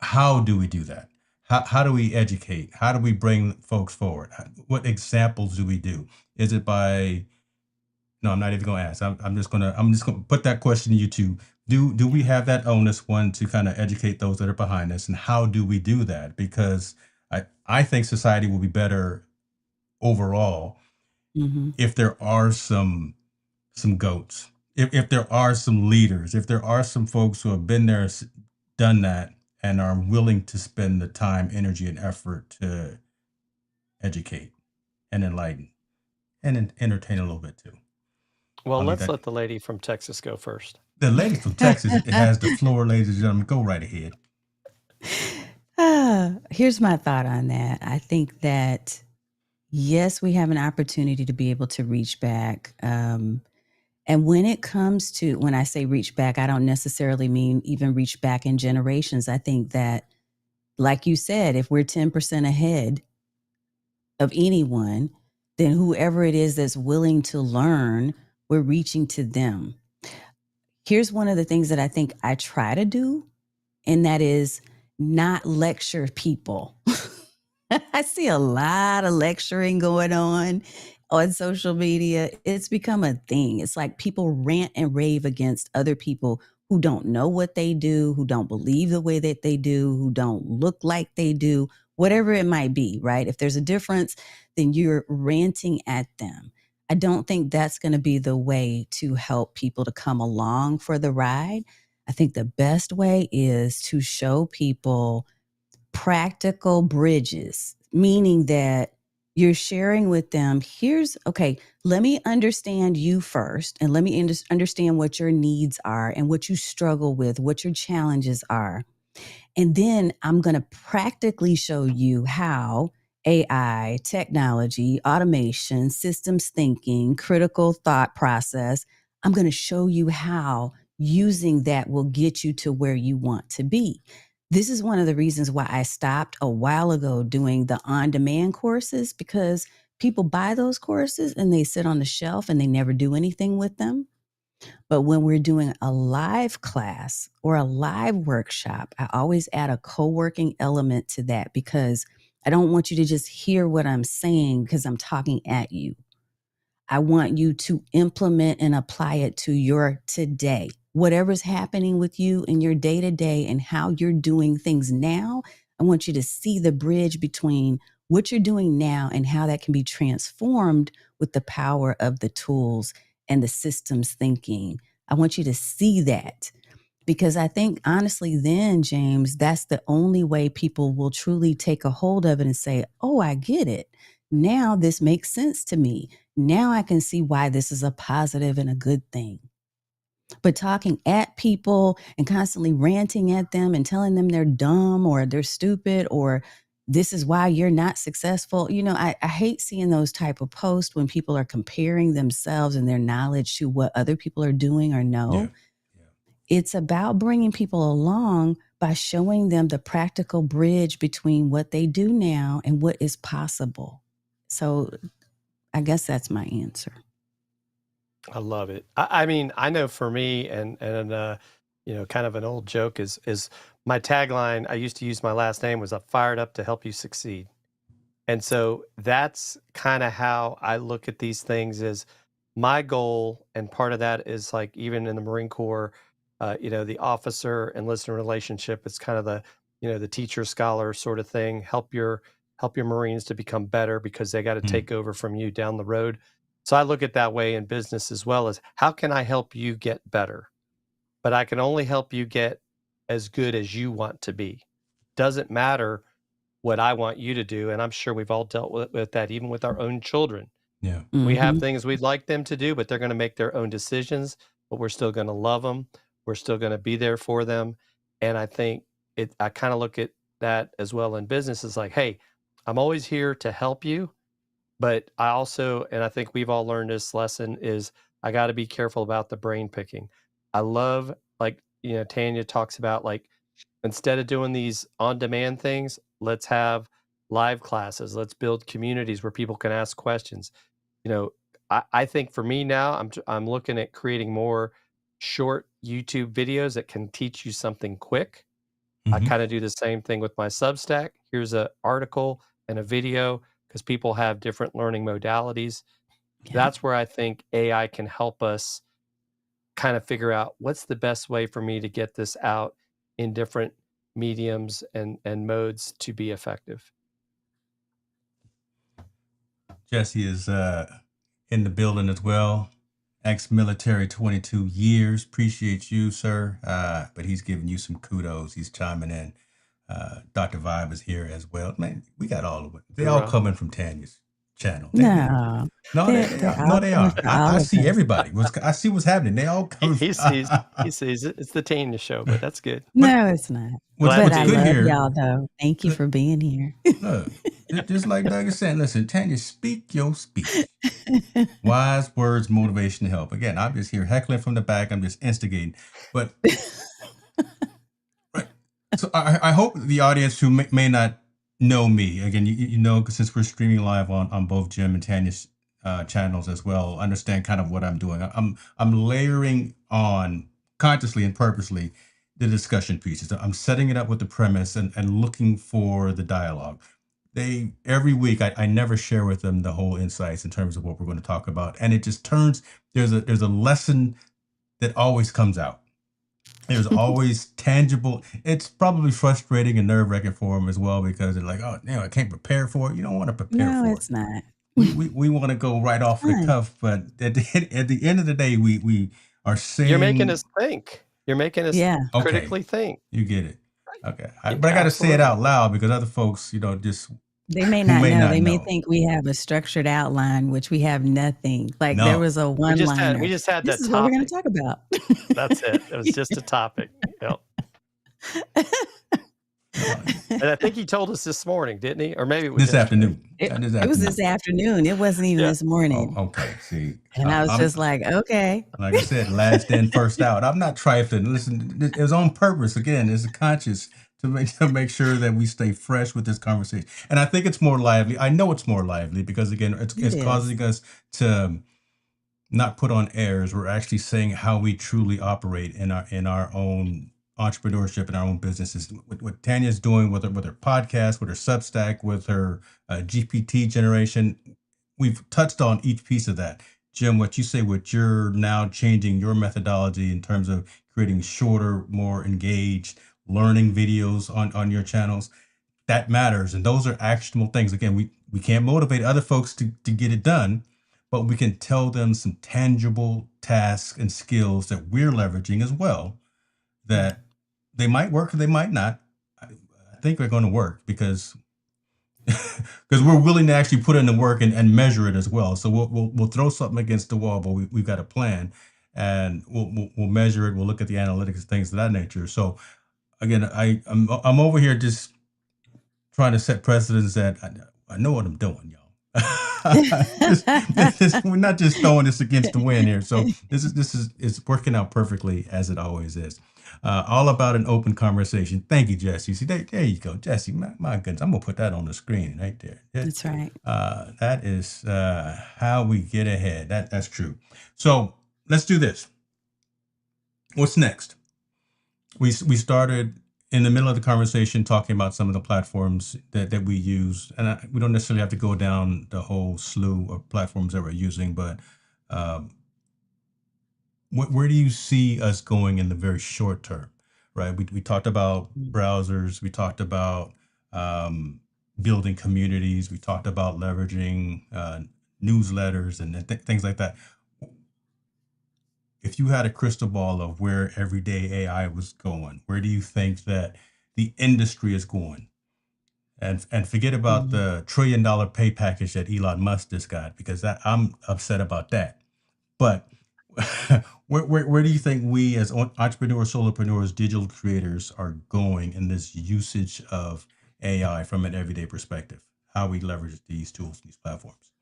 how do we do that? How do we educate? How do we bring folks forward? What examples do we do? Is it by no, I'm not even gonna ask. I'm just gonna put that question to you two. Do we have that onus one to kind of educate those that are behind us, and how do we do that? Because I think society will be better overall Hmm. if there are some goats, if there are some leaders, if there are some folks who have been there, done that, and are willing to spend the time, energy, and effort to educate and enlighten and entertain a little bit too. Well, I'll leave let's that. let the lady from Texas go first. The lady from Texas has the floor, ladies and gentlemen. Go right ahead. Here's my thought on that. I think that, yes, we have an opportunity to be able to reach back. And when it comes to, when I say reach back, I don't necessarily mean even reach back in generations. I think that, like you said, if we're 10% ahead of anyone, then whoever it is that's willing to learn, we're reaching to them. Here's one of the things that I think I try to do, and that is not lecture people. I see a lot of lecturing going on social media. It's become a thing. It's like people rant and rave against other people who don't know what they do, who don't believe the way that they do, who don't look like they do, whatever it might be, right? If there's a difference, then you're ranting at them. I don't think that's going to be the way to help people to come along for the ride. I think the best way is to show people practical bridges, meaning that you're sharing with them, okay, let me understand you first, and let me understand what your needs are and what you struggle with, what your challenges are. And then I'm going to practically show you how AI, technology, automation, systems thinking, critical thought process, I'm going to show you how using that will get you to where you want to be. This is one of the reasons why I stopped a while ago doing the on-demand courses, because people buy those courses and they sit on the shelf and they never do anything with them. But when we're doing a live class or a live workshop, I always add a co-working element to that, because I don't want you to just hear what I'm saying because I'm talking at you. I want you to implement and apply it to your today. Whatever's happening with you in your day to day and how you're doing things now, I want you to see the bridge between what you're doing now and how that can be transformed with the power of the tools and the systems thinking. I want you to see that. Because I think, honestly, then, James, that's the only way people will truly take a hold of it and say, oh, I get it. Now this makes sense to me. Now I can see why this is a positive and a good thing. But talking at people and constantly ranting at them and telling them they're dumb or they're stupid or this is why you're not successful. I hate seeing those type of posts when people are comparing themselves and their knowledge to what other people are doing or know. Yeah. It's about bringing people along by showing them the practical bridge between what they do now and what is possible. So I guess that's my answer. I love it. I mean, I know for me, and kind of an old joke is my tagline. I used to use my last name was "I'm fired up to help you succeed," and so that's kind of how I look at these things. Is my goal, and part of that is like even in the Marine Corps, the officer enlisted relationship. It's kind of the teacher scholar sort of thing. Help your Marines to become better because they got to take over from you down the road. So I look at that way in business as well as how can I help you get better? But I can only help you get as good as you want to be. Doesn't matter what I want you to do. And I'm sure we've all dealt with that, even with our own children. Yeah. We have Mhm. things we'd like them to do, but they're going to make their own decisions, but we're still going to love them. We're still going to be there for them. And I think I kind of look at that as well in business as like, hey, I'm always here to help you. But I also, and I think we've all learned this lesson is I got to be careful about the brain picking. I love like, Tanya talks about like, instead of doing these on demand things, let's have live classes. Let's build communities where people can ask questions. I think for me now, I'm looking at creating more short YouTube videos that can teach you something quick. I Mm-hmm. kind of do the same thing with my Substack. Here's an article and a video because people have different learning modalities. Yeah. That's where I think AI can help us kind of figure out what's the best way for me to get this out in different mediums and modes to be effective. Jesse is in the building as well. Ex-military, 22 years. Appreciate you, sir. But he's giving you some kudos. He's chiming in. Dr. Vibe is here as well. Man, we got all of it. They all Hoorah. coming from Tanya's channel. No, No, they they're are. all No, they coming are. for all I of see us. everybody. I see what's happening. They all He, come. he sees he sees it. It's the Tanya show, but that's good. But No, it's not. Glad But to I be good love here. here. y'all, though. Thank you for being here. Look, just like Doug is saying, listen, Tanya, speak your speech. Wise words, motivation, and help. Again, I'm just here heckling from the back. I'm just instigating. But right. So I hope the audience who may not know me, again, you know, 'cause since we're streaming live on both Jim and Tanya's channels as well, understand kind of what I'm doing. I'm layering on consciously and purposely the discussion pieces. I'm setting it up with the premise and looking for the dialogue. Every week I never share with them the whole insights in terms of what we're going to talk about. And it just turns there's a lesson that always comes out. There's always tangible. It's probably frustrating and nerve-wracking for them as well because they're like, oh, I can't prepare for it. You don't want to prepare No, for it. it's not. We want to go right off the Fun. cuff, but at the end of the day, we are You're making saying, us think. You're making us Yeah. okay, critically think. you get it. Okay, Yeah, but I got to say it absolutely. out loud because other folks, just They may who not may know. not They may know. think we have a structured outline, which we have nothing. Like there No. was a We one-liner. just had This that is what we're going to topic. talk about. That's it. It was just a topic. Yep. And I think he told us this morning, didn't he? Or maybe it was This yesterday. afternoon. It was this afternoon. It wasn't even Yeah. this morning. Oh, okay. See, And I was I'm just like, okay. like I said, last in, first out. I'm not trifling. Listen, it was on purpose. Again, it's conscious to make sure that we stay fresh with this conversation. And I think it's more lively. I know it's more lively because again, It it's is. causing us to not put on airs. We're actually saying how we truly operate in our own entrepreneurship and our own businesses. What Tanya's doing with her podcast, with her Substack, with her GPT generation, we've touched on each piece of that. Jim, what you say, what you're now changing your methodology in terms of creating shorter, more engaged learning videos on your channels, that matters. And those are actionable things. Again, we can't motivate other folks to get it done, but we can tell them some tangible tasks and skills that we're leveraging as well, that they might work or they might not. I think they're going to work because we're willing to actually put in the work and measure it as well. So we'll throw something against the wall, but we've got a plan, and we'll measure it. We'll look at the analytics, things of that nature. So again, I'm over here just trying to set precedents that I know what I'm doing, y'all. We're not just throwing this against the wind here. So this is it's working out perfectly as it always is. All about an open conversation. Thank you, Jesse. See, there you go, Jesse. My goodness, I'm gonna put that on the screen right there. That's right. That is how we get ahead. That's true. So let's do this. What's next? We started in the middle of the conversation talking about some of the platforms that we use, and we don't necessarily have to go down the whole slew of platforms that we're using, but um, where do you see us going in the very short term, right? We talked about browsers, we talked about um, building communities, we talked about leveraging newsletters and things like that. If you had a crystal ball of where everyday AI was going, where do you think that the industry is going? And forget about Mhm. the $1 trillion pay package that Elon Musk just got, because I'm upset about that. But where do you think we as entrepreneurs, solopreneurs, digital creators are going in this usage of AI from an everyday perspective? How we leverage these tools, these platforms?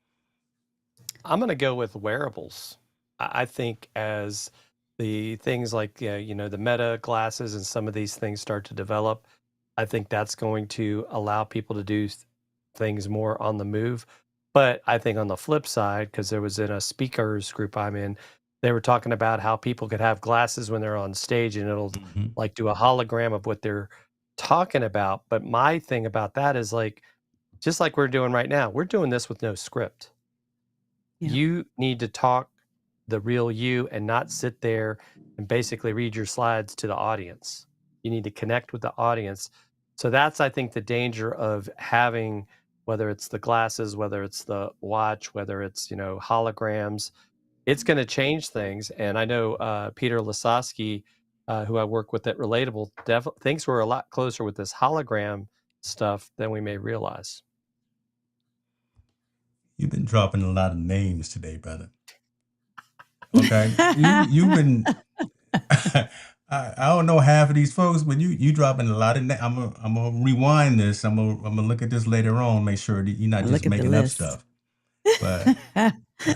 I'm going to go with wearables. I think as the things like the Meta glasses and some of these things start to develop, I think that's going to allow people to do things more on the move. But I think on the flip side, because there was in a speakers group I'm in, they were talking about how people could have glasses when they're on stage and it'll Hmm. like do a hologram of what they're talking about. But my thing about that is like, just like we're doing right now, we're doing this with no script. Yeah. You need to talk the real you and not sit there and basically read your slides to the audience. You need to connect with the audience. So that's, I think, the danger of having, whether it's the glasses, whether it's the watch, whether it's, holograms, it's going to change things. And I know Peter Lasowski, who I work with at Relatable, thinks we're a lot closer with this hologram stuff than we may realize. You've been dropping a lot of names today, brother. Okay, you've been. I don't know half of these folks, but you dropping a lot of. I'm gonna rewind this. I'm gonna look at this later on, make sure that you're not just Look at the making up list. stuff. But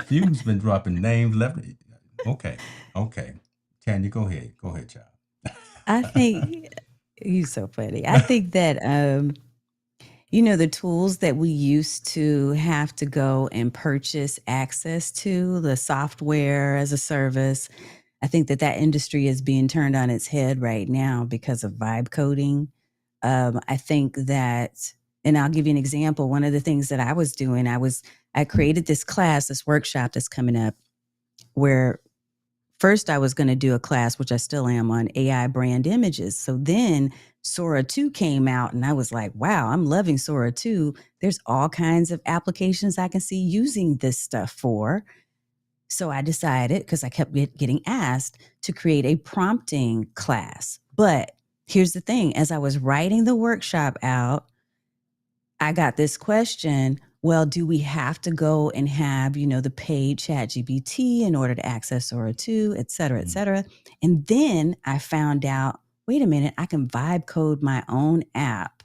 you've been dropping names left. Okay, okay. Tanya, go ahead, I child. think you're so funny. I think that the tools that we used to have to go and purchase access to, the software as a service, I think that industry is being turned on its head right now because of vibe coding. I think that, and I'll give you an example. One of the things that I was doing, I created this class, this workshop that's coming up, where first I was going to do a class, which I still am, on AI brand images. So then Sora 2 came out and I was like, wow, I'm loving Sora 2. There's all kinds of applications I can see using this stuff for. So I decided, because I kept getting asked, to create a prompting class. But here's the thing, as I was writing the workshop out, I got this question. Well, do we have to go and have, the paid ChatGPT in order to access Sora 2, et cetera, et cetera? And then I found out, wait a minute, I can vibe code my own app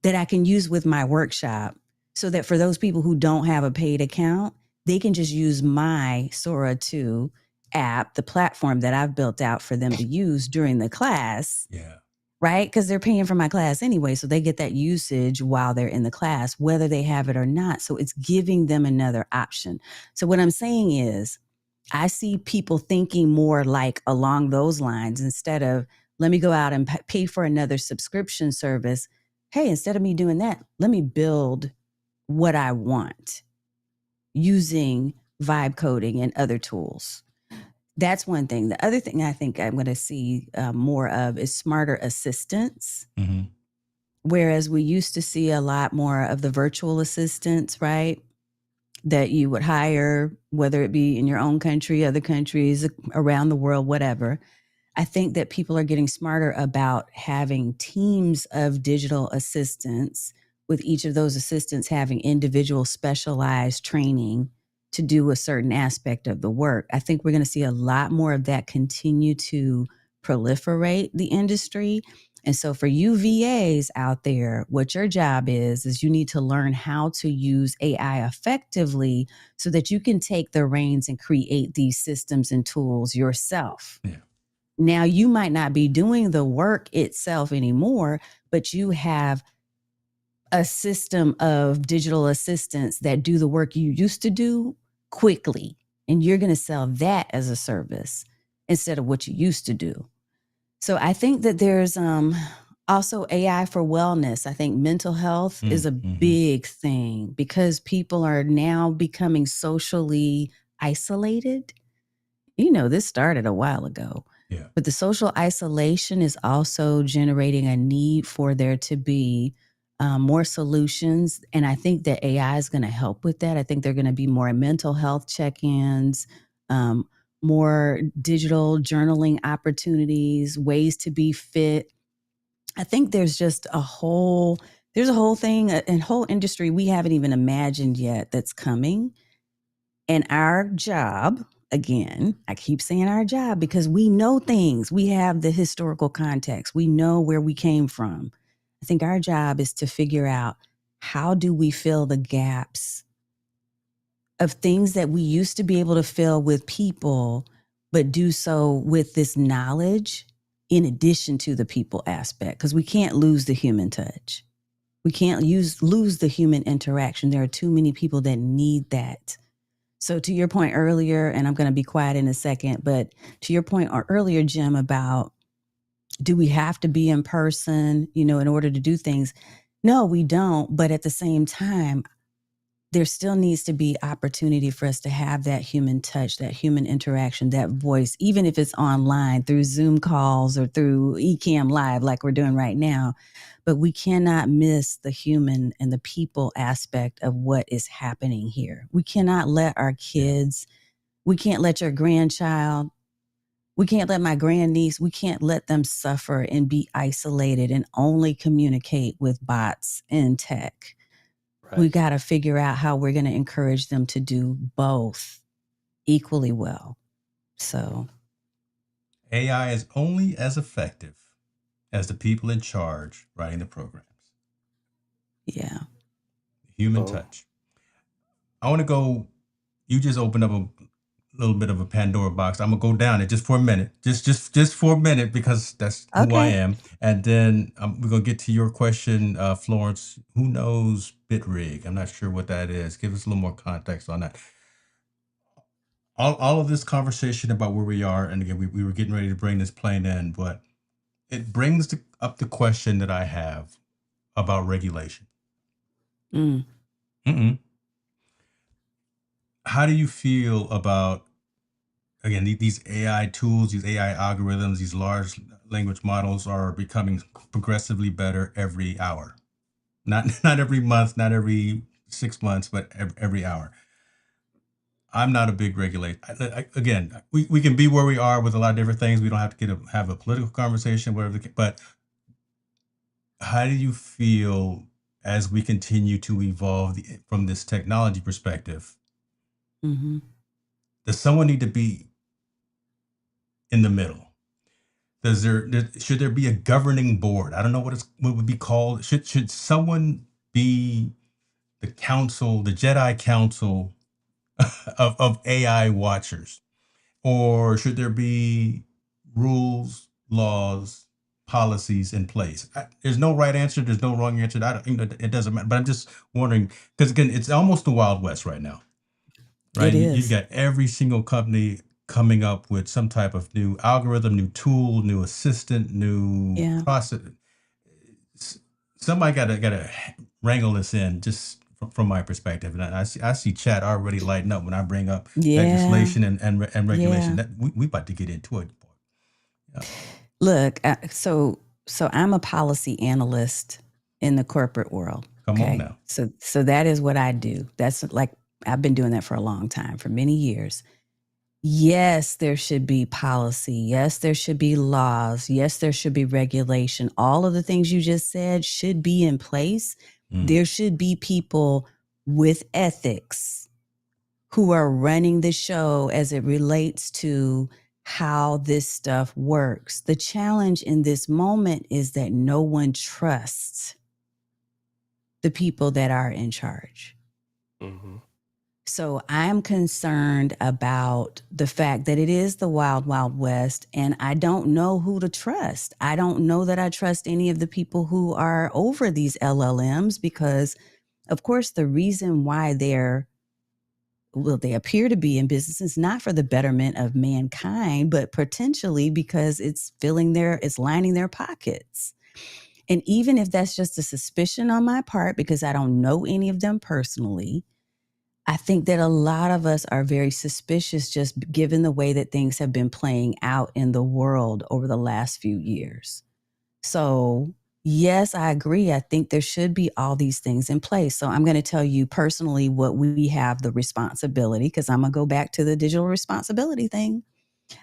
that I can use with my workshop, so that for those people who don't have a paid account, they can just use my Sora 2 app, the platform that I've built out for them to use during the class, Yeah. right? Because they're paying for my class anyway. So they get that usage while they're in the class, whether they have it or not. So it's giving them another option. So what I'm saying is, I see people thinking more like along those lines, instead of, let me go out and pay for another subscription service. Hey, instead of me doing that, let me build what I want using vibe coding and other tools. That's one thing. The other thing I think I'm going to see more of is smarter assistants. Mm-hmm. Whereas we used to see a lot more of the virtual assistants, right? That you would hire, whether it be in your own country, other countries, around the world, whatever. I think that people are getting smarter about having teams of digital assistants, with each of those assistants having individual specialized training to do a certain aspect of the work. I think we're going to see a lot more of that continue to proliferate the industry. And so for you VAs out there, what your job is you need to learn how to use AI effectively so that you can take the reins and create these systems and tools yourself. Yeah. Now, you might not be doing the work itself anymore, but you have a system of digital assistants that do the work you used to do quickly. And you're going to sell that as a service instead of what you used to do. So I think that there's also AI for wellness. I think mental health is a Mm-hmm. big thing because people are now becoming socially isolated. This started a while ago. Yeah. But the social isolation is also generating a need for there to be more solutions. And I think that AI is going to help with that. I think there are going to be more mental health check ins, more digital journaling opportunities, ways to be fit. I think there's just there's a whole thing, a whole industry we haven't even imagined yet that's coming. And our job, again, I keep saying our job because we know things. We have the historical context. We know where we came from. I think our job is to figure out, how do we fill the gaps of things that we used to be able to fill with people, but do so with this knowledge in addition to the people aspect, because we can't lose the human touch. We can't lose the human interaction. There are too many people that need that. So to your point earlier, and I'm going to be quiet in a second, but to your point earlier, Jim, about, do we have to be in person, in order to do things? No, we don't. But at the same time, there still needs to be opportunity for us to have that human touch, that human interaction, that voice, even if it's online through Zoom calls or through Ecamm Live like we're doing right now. But we cannot miss the human and the people aspect of what is happening here. We cannot let our kids, we can't let your grandchild, we can't let my grandniece, we can't let them suffer and be isolated and only communicate with bots and tech. Right. We got to figure out how we're going to encourage them to do both equally well. So AI is only as effective as the people in charge writing the programs. yeah. Human touch. I want to go. You just opened up a little bit of a Pandora box. I'm gonna go down it just for a minute, just for a minute, because that's who I Okay. am. And then we're gonna get to your question, Florence. Who knows BitRig? I'm not sure what that is. Give us a little more context on that. All of this conversation about where we are, and again, we were getting ready to bring this plane in, but it brings up the question that I have about regulation. Mm. How do you feel about, again, these AI tools, these AI algorithms, these large language models are becoming progressively better every hour? Not every month, not every 6 months, but every hour. I'm not a big regulator. Again, we can be where we are with a lot of different things. We don't have to have a political conversation, whatever. But how do you feel as we continue to evolve from this technology perspective? Mm-hmm. Does someone need to be in the middle? Should there be a governing board? I don't know what would be called. Should someone be the council, the Jedi council of AI watchers? Or should there be rules, laws, policies in place? There's no right answer. There's no wrong answer. I don't, it doesn't matter. But I'm just wondering, because again, it's almost the Wild West right now, right? It You've is. got every single company coming up with some type of new algorithm, new tool, new assistant, new Yeah. process. Somebody got to wrangle this in just from my perspective, and I see chat already lighting up when I bring up Yeah. legislation and regulation. Yeah. That we about to get into it. Yeah. Look, so I'm a policy analyst in the corporate world. Come on Okay. now. So that is what I do. That's like I've been doing that for a long time, for many years. Yes, there should be policy. Yes, there should be laws. Yes, there should be regulation. All of the things you just said should be in place. Mm. There should be people with ethics who are running the show as it relates to how this stuff works. The challenge in this moment is that no one trusts the people that are in charge. Mm-hmm. So I'm concerned about the fact that it is the wild, wild west, and I don't know who to trust. I don't know that I trust any of the people who are over these LLMs because, of course, the reason why they appear to be in business is not for the betterment of mankind, but potentially because it's lining their pockets. And even if that's just a suspicion on my part, because I don't know any of them personally, I think that a lot of us are very suspicious just given the way that things have been playing out in the world over the last few years. So, yes, I agree. I think there should be all these things in place. So, I'm going to tell you personally what we have the responsibility, because I'm going to go back to the digital responsibility thing.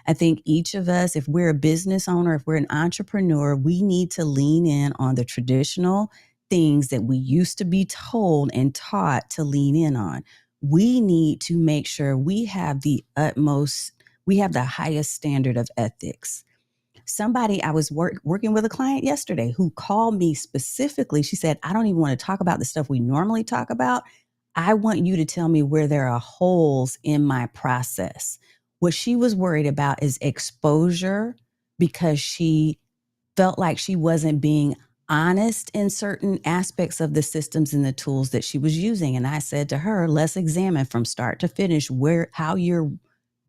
I think each of us, if we're a business owner, if we're an entrepreneur, we need to lean in on the traditional things that we used to be told and taught to lean in on. We need to make sure we have we have the highest standard of ethics. I was working with a client yesterday who called me specifically. She said, I don't even want to talk about the stuff we normally talk about. I want you to tell me where there are holes in my process. What she was worried about is exposure because she felt like she wasn't being honest in certain aspects of the systems and the tools that she was using. And I said to her, let's examine from start to finish how you're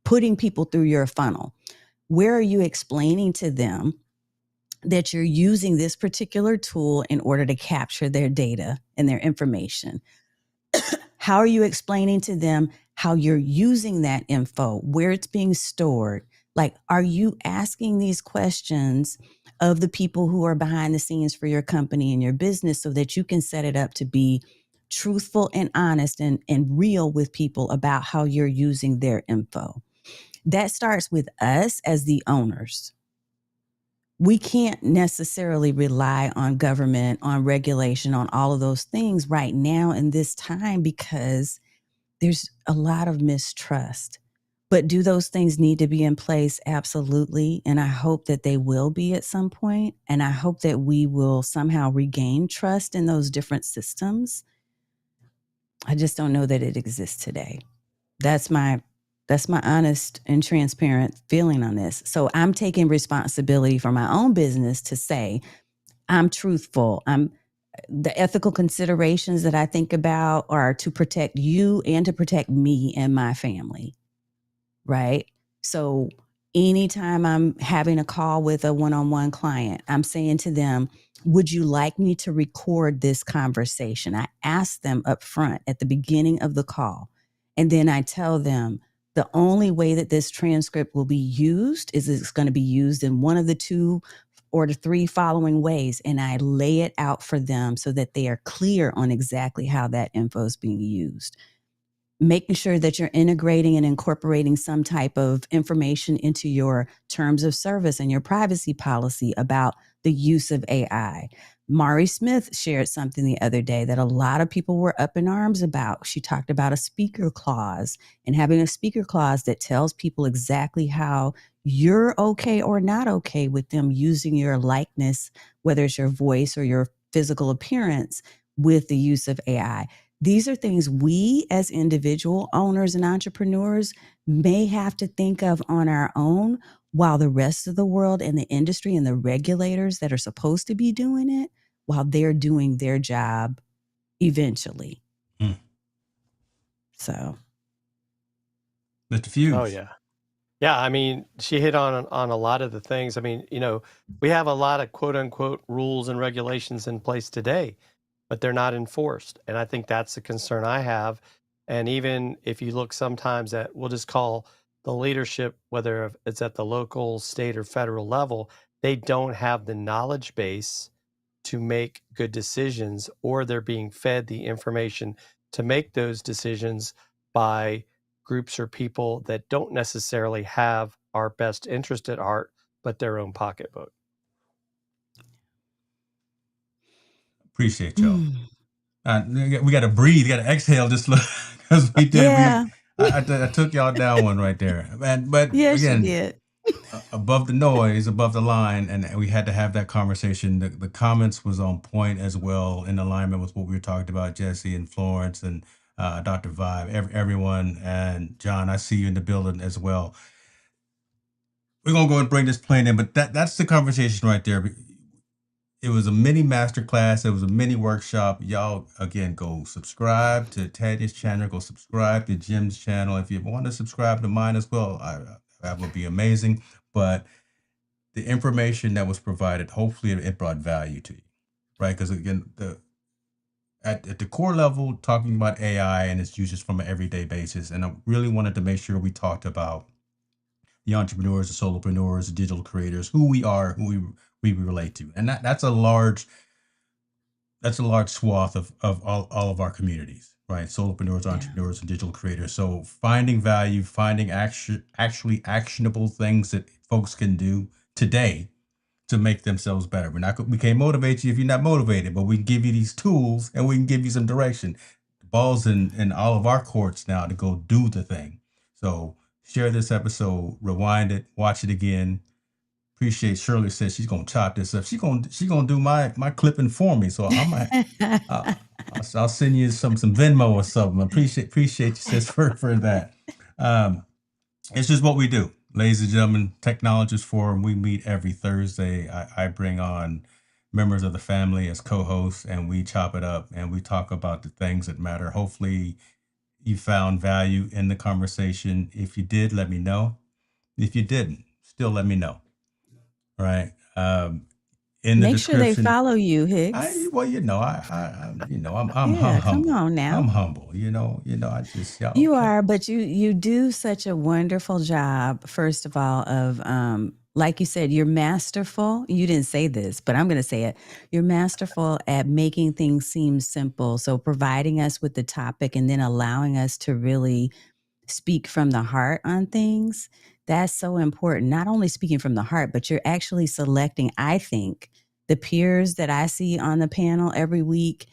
putting people through your funnel. Where are you explaining to them that you're using this particular tool in order to capture their data and their information? How are you explaining to them how you're using that info, where it's being stored? Like, are you asking these questions of the people who are behind the scenes for your company and your business so that you can set it up to be truthful and honest and real with people about how you're using their info? That starts with us as the owners. We can't necessarily rely on government, on regulation, on all of those things right now in this time because there's a lot of mistrust. But do those things need to be in place? Absolutely. And I hope that they will be at some point. And I hope that we will somehow regain trust in those different systems. I just don't know that it exists today. That's my honest and transparent feeling on this. So I'm taking responsibility for my own business to say I'm truthful. The ethical considerations that I think about are to protect you and to protect me and my family, right? So anytime I'm having a call with a one-on-one client, I'm saying to them, would you like me to record this conversation? I ask them up front at the beginning of the call. And then I tell them the only way that this transcript will be used is it's going to be used in one of the two or the three following ways. And I lay it out for them so that they are clear on exactly how that info is being used. Making sure that you're integrating and incorporating some type of information into your terms of service and your privacy policy about the use of AI. Mari Smith shared something the other day that a lot of people were up in arms about. She talked about a speaker clause and having a speaker clause that tells people exactly how you're okay or not okay with them using your likeness, whether it's your voice or your physical appearance, with the use of AI. These are things we as individual owners and entrepreneurs may have to think of on our own while the rest of the world and the industry and the regulators that are supposed to be doing it, while they're doing their job eventually. Mm. So, Mr. Oh Fuse. yeah. Yeah, I mean, she hit on a lot of the things. I mean, we have a lot of quote unquote rules and regulations in place today. but they're not enforced. And I think that's the concern I have. And even if you look sometimes at, we'll just call the leadership, whether it's at the local, state, or federal level, they don't have the knowledge base to make good decisions, or they're being fed the information to make those decisions by groups or people that don't necessarily have our best interest at heart, but their own pocketbook. Appreciate y'all. We got to breathe. Got to exhale just because we did. Yeah. I took y'all down one right there. But Yes, you again, did. above the noise, above the line, and we had to have that conversation. The comments was on point as well, in alignment with what we were talking about, Jesse and Florence and Dr. Vibe, everyone, and John. I see you in the building as well. We're gonna go and bring this plane in, but that's the conversation right there. It was a mini masterclass. It was a mini workshop. Y'all, again, go subscribe to Tanya's channel. Go subscribe to Jim's channel. If you want to subscribe to mine as well, that would be amazing. But the information that was provided, hopefully it brought value to you, right? Because again, at the core level, talking about AI and its uses from an everyday basis, and I really wanted to make sure we talked about the entrepreneurs, the solopreneurs, the digital creators, who we are, who we relate to, and that's a large swath of all of our communities, right? Solopreneurs, entrepreneurs, and digital creators. So finding value, finding actually actionable things that folks can do today to make themselves better. We can't motivate you if you're not motivated, but we can give you these tools and we can give you some direction. The ball's in all of our courts now to go do the thing. So share this episode, rewind it, watch it again. Appreciate Shirley says she's gonna chop this up. She's gonna do my clipping for me. So I'll send you some Venmo or something. Appreciate you sis for that. It's just what we do, ladies and gentlemen. Technologist Forum. We meet every Thursday. I bring on members of the family as co-hosts, and we chop it up and we talk about the things that matter. Hopefully, you found value in the conversation. If you did, let me know. If you didn't, still let me know. Right. In the Make sure they description, follow you, Higgs. I'm Yeah, come humble. on now. I'm humble. I just y'all. You are, but you do such a wonderful job, first of all, of like you said, you're masterful. You didn't say this, but I'm going to say it. You're masterful at making things seem simple. So providing us with the topic and then allowing us to really speak from the heart on things. That's so important. Not only speaking from the heart, but you're actually selecting, I think, the peers that I see on the panel every week.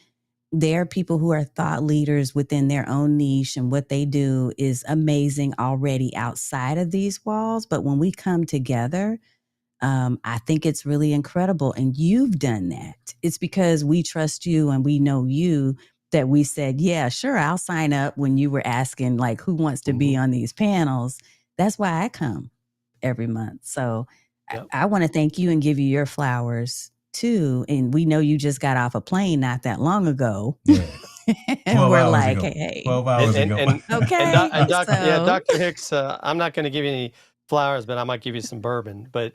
They're people who are thought leaders within their own niche, and what they do is amazing already outside of these walls. But when we come together, I think it's really incredible. And you've done that. It's because we trust you and we know you that we said, yeah, sure, I'll sign up when you were asking, like, who wants to be on these panels. That's why I come every month. So Yep. I want to thank you and give you your flowers too. And we know you just got off a plane not that long ago. Yeah. And 12 we're hours like, ago. hey. 12 hours ago. Okay. Dr. Hicks, I'm not going to give you any flowers, but I might give you some bourbon. But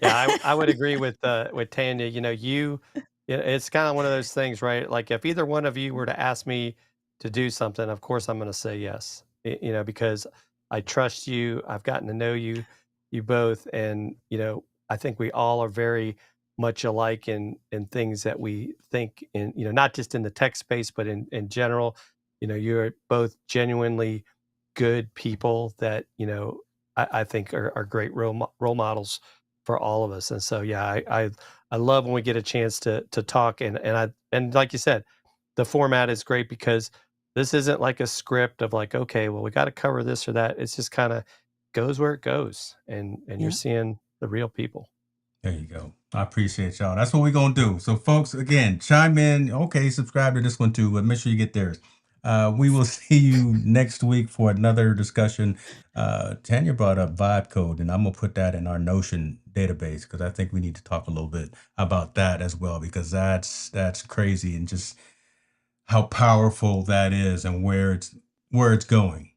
yeah, I would agree with Tanya. It's kind of one of those things, right? Like if either one of you were to ask me to do something, of course I'm going to say yes. Because I trust you. I've gotten to know you both, and I think we all are very much alike in things that we think in, not just in the tech space, but in general. You're both genuinely good people that, I think are great role models for all of us. And so, yeah, I love when we get a chance to talk, and like you said, the format is great because this isn't like a script of like, okay, well, we got to cover this or that. It's just kind of goes where it goes, and you're seeing the real people. There you go. I appreciate y'all. That's what we're going to do. So, folks, again, chime in. Okay, subscribe to this one too, but make sure you get theirs. We will see you next week for another discussion. Tanya brought up vibe code, and I'm going to put that in our Notion database because I think we need to talk a little bit about that as well, because that's crazy, and just how powerful that is and where it's going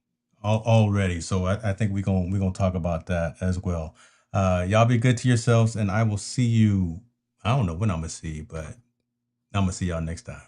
already. So I think we're gonna talk about that as well. Y'all be good to yourselves, and I will see you. I don't know when I'm gonna see you, but I'm gonna see y'all next time.